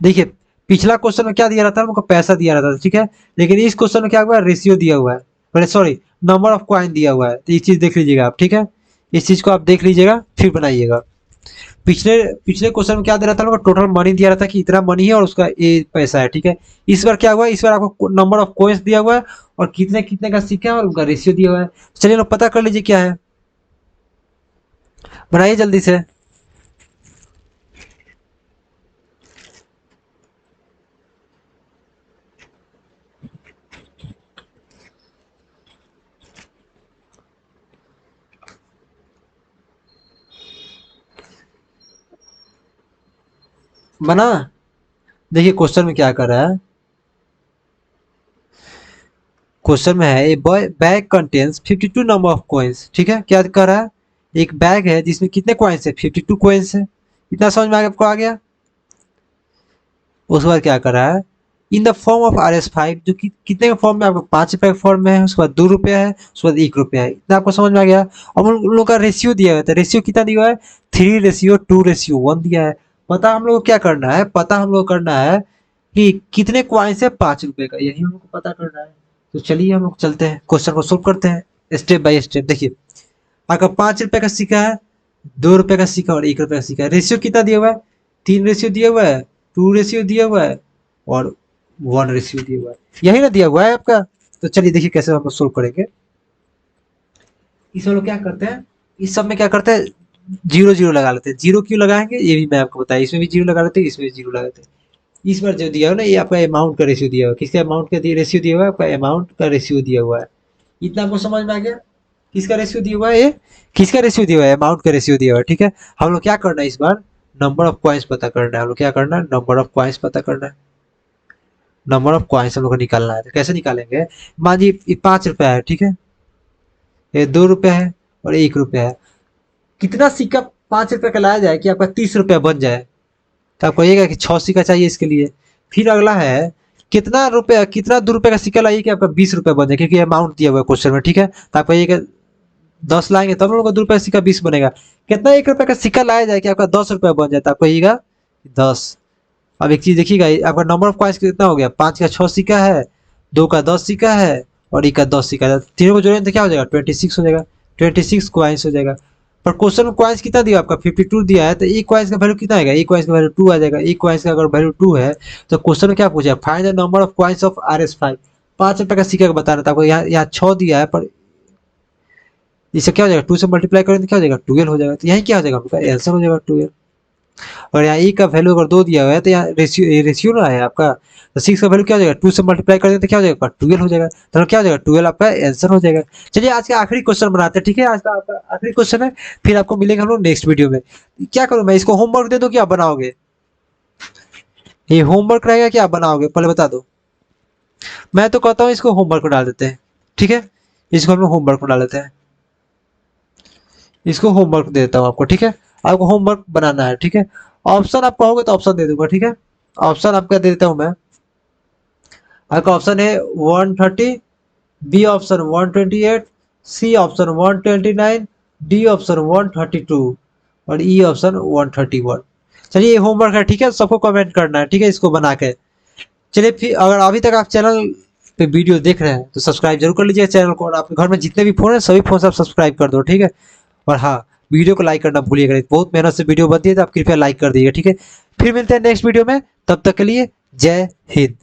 देखिए पिछला क्वेश्चन में क्या दिया रहता है, हमको पैसा दिया रहता था, ठीक है। लेकिन इस क्वेश्चन में क्या हुआ है, रेशियो दिया हुआ है, अरे सॉरी नंबर ऑफ कॉइन दिया हुआ है। तो ये चीज देख लीजिएगा आप, ठीक है। इस चीज को आप देख लीजिएगा फिर बनाइएगा। पिछले पिछले क्वेश्चन में क्या दे रहा था, हमको टोटल मनी दिया रहा था कि इतना मनी है और उसका ये पैसा है, ठीक है। इस बार क्या हुआ है, इस बार आपको नंबर ऑफ कॉइन्स दिया हुआ है और कितने कितने का सिक्का है और उनका रेशियो दिया हुआ है। चलिए लोग पता कर लीजिए क्या है, बनाइए जल्दी से। बना। देखिए क्वेश्चन में क्या कर रहा है, क्वेश्चन में है ए bag contains 52 number of coins, ठीक है। क्या कर रहा है, एक बैग है जिसमें कितने कॉइन्स है 52 कॉइन्स है। इतना समझ में आपको आ गया। उसके बाद क्या कर रहा है, in the form of RS5, जो कि कितने के फॉर्म में, आपको 5 रुपए के फॉर्म में है, उसके बाद 2 रुपया है, उसके बाद 1 रुपया है। इतना आपको समझ में आ गया। अब उन लोग का रेशियो दिया हुआ है, तो रेशियो कितना दिया हुआ है 3:2:1 दिया है। पता हम लोग को क्या करना है, पता हम लोग करना है कि कितने कॉइन्स है 5 रुपए का, यही हम लोग को पता करना है। तो चलिए हम लोग चलते हैं क्वेश्चन को सोल्व करते हैं स्टेप बाय स्टेप। देखिए आपका 5 रुपए का सिक्का है, 2 रुपए का सिक्का और 1 रुपए का सिक्का है। रेशियो कितना दिया हुआ है, 3 रेशियो दिया हुआ है, 2 रेशियो दिया हुआ है और 1 रेशियो दिया हुआ है, यही ना दिया हुआ है आपका। तो चलिए देखिए कैसे हम लोग सोल्व करेंगे। इस लोग क्या करते हैं, इस सब में क्या करते हैं 0 0 लगा लेते हैं। 0 क्यों लगाएंगे ये भी मैं आपको बताया, इसमें भी 0 लगा लेते हैं, इसमें भी 0 लगाते हैं। इस बार जो दिया हो ना, ये आपका अमाउंट का रेशियो दिया हुआ है। किसका अमाउंट का रेशियो दिया हुआ है, आपका अमाउंट का रेशियो दिया हुआ है। इतना आपको समझ में आ गया। किसका रेशियो दिया हुआ है, ये किसका रेशियो दिया हुआ है, अमाउंट का रेशियो दिया हुआ है, ठीक है। हम लोग क्या करना है इस बार, नंबर ऑफ कॉइन्स पता करना है। हम लोग क्या करना है, नंबर ऑफ कॉइन्स पता करना है। नंबर ऑफ कॉइन्स हम लोग को निकालना है। तो कैसे निकालेंगे, मान लीजिए ये 5 रुपया है, ठीक है, ये 2 रुपया है और 1 रुपया है। कितना सिक्का 5 रुपये का लाया जाए कि आपका 30 रुपया बन जाए। तो आपको कहिएगा कि 6 सिक्का चाहिए इसके लिए। फिर अगला है कितना रुपया, कितना 2 रुपये का सिक्का लाइए कि आपका 20 रुपया बन जाए, क्योंकि अमाउंट दिया हुआ है क्वेश्चन में, ठीक है। तो आप कहिएगा 10 लाएंगे तब लोग 2 रुपये का सिक्का 20 बनेगा। कितना 1 रुपये का सिक्का लाया जाए कि आपका 10 रुपया बन जाए, तो आप कहिएगा 10। अब एक चीज देखिएगा, आपका नंबर ऑफ कॉइन्स कितना हो गया, 5 का 6 सिक्का है, 2 का 10 सिक्का है और 1 का 10 सिक्का है। तीनों को जोड़ेंगे तो क्या हो जाएगा 26 हो जाएगा, 26 कॉइन्स हो जाएगा। पर क्वेश्चन में कॉइन्स कितना दिया आपका 52 दिया है, तो एक कॉइन्स का वैल्यू कितना आएगा, एक कॉइन्स का वैल्यू 2 आ जाएगा। एक कॉइन्स का अगर वैल्यू 2 है तो क्वेश्चन में क्या पूछा है, find the number of coins of RS5। 5 रुपए का सिक्का का बताना था आपको, यहाँ 6 दिया है, पर इससे क्या हो जाएगा 2 से मल्टीप्लाई करेंगे तो क्या हो जाएगा 12 हो जाएगा। तो यही क्या हो जाएगा आपका आंसर हो जाएगा 12। और यहाँ ई का वैल्यू अगर 2 दिया हुआ है तो यहाँ रेशियो ना है आपका, तो 6 का वैल्यू क्या हो जाएगा, 2 से मल्टीप्लाई कर दें तो क्या हो जाएगा, 12 हो जाएगा, तो क्या हो जाएगा, 12 आपका आंसर हो जाएगा। चलिए आज का आखिरी क्वेश्चन बनाते हैं, ठीक है, आज का आपका आखिरी क्वेश्चन है, फिर आपको मिलेंगे हम लोग नेक्स्ट वीडियो में। क्या करूँ मैं, इसको होमवर्क दे दूँ कि आप बनाओगे, ये होमवर्क रहेगा कि आप बनाओगे, पहले बता दो। मैं तो कहता हूँ इसको होमवर्क में डाल देते हैं, ठीक है, इसको हम लोग होमवर्क में डाल देते हैं, इसको होमवर्क दे देता हूँ आपको, ठीक है, आपको होमवर्क बनाना है, ठीक है। ऑप्शन आप कहोगे तो ऑप्शन दे दूंगा, ठीक है, ऑप्शन आपका दे देता हूँ मैं। आपका ऑप्शन है 130, B option 128, C option 129, D option 132 और ई ऑप्शन 131। चलिए ये होमवर्क है, ठीक है, सबको कमेंट करना है, ठीक है, इसको बना के। चलिए फिर अगर अभी तक आप चैनल पे वीडियो देख रहे हैं तो सब्सक्राइब जरूर कर लीजिए चैनल को, और आपके घर में जितने भी फोन है सभी फोन से आप सब्सक्राइब कर दो, ठीक है। और हाँ, वीडियो को लाइक करना भूलिएगा नहीं, बहुत मेहनत से वीडियो बनती है तो आप कृपया लाइक कर दीजिएगा, ठीक है। फिर मिलते हैं नेक्स्ट वीडियो में, तब तक के लिए जय हिंद।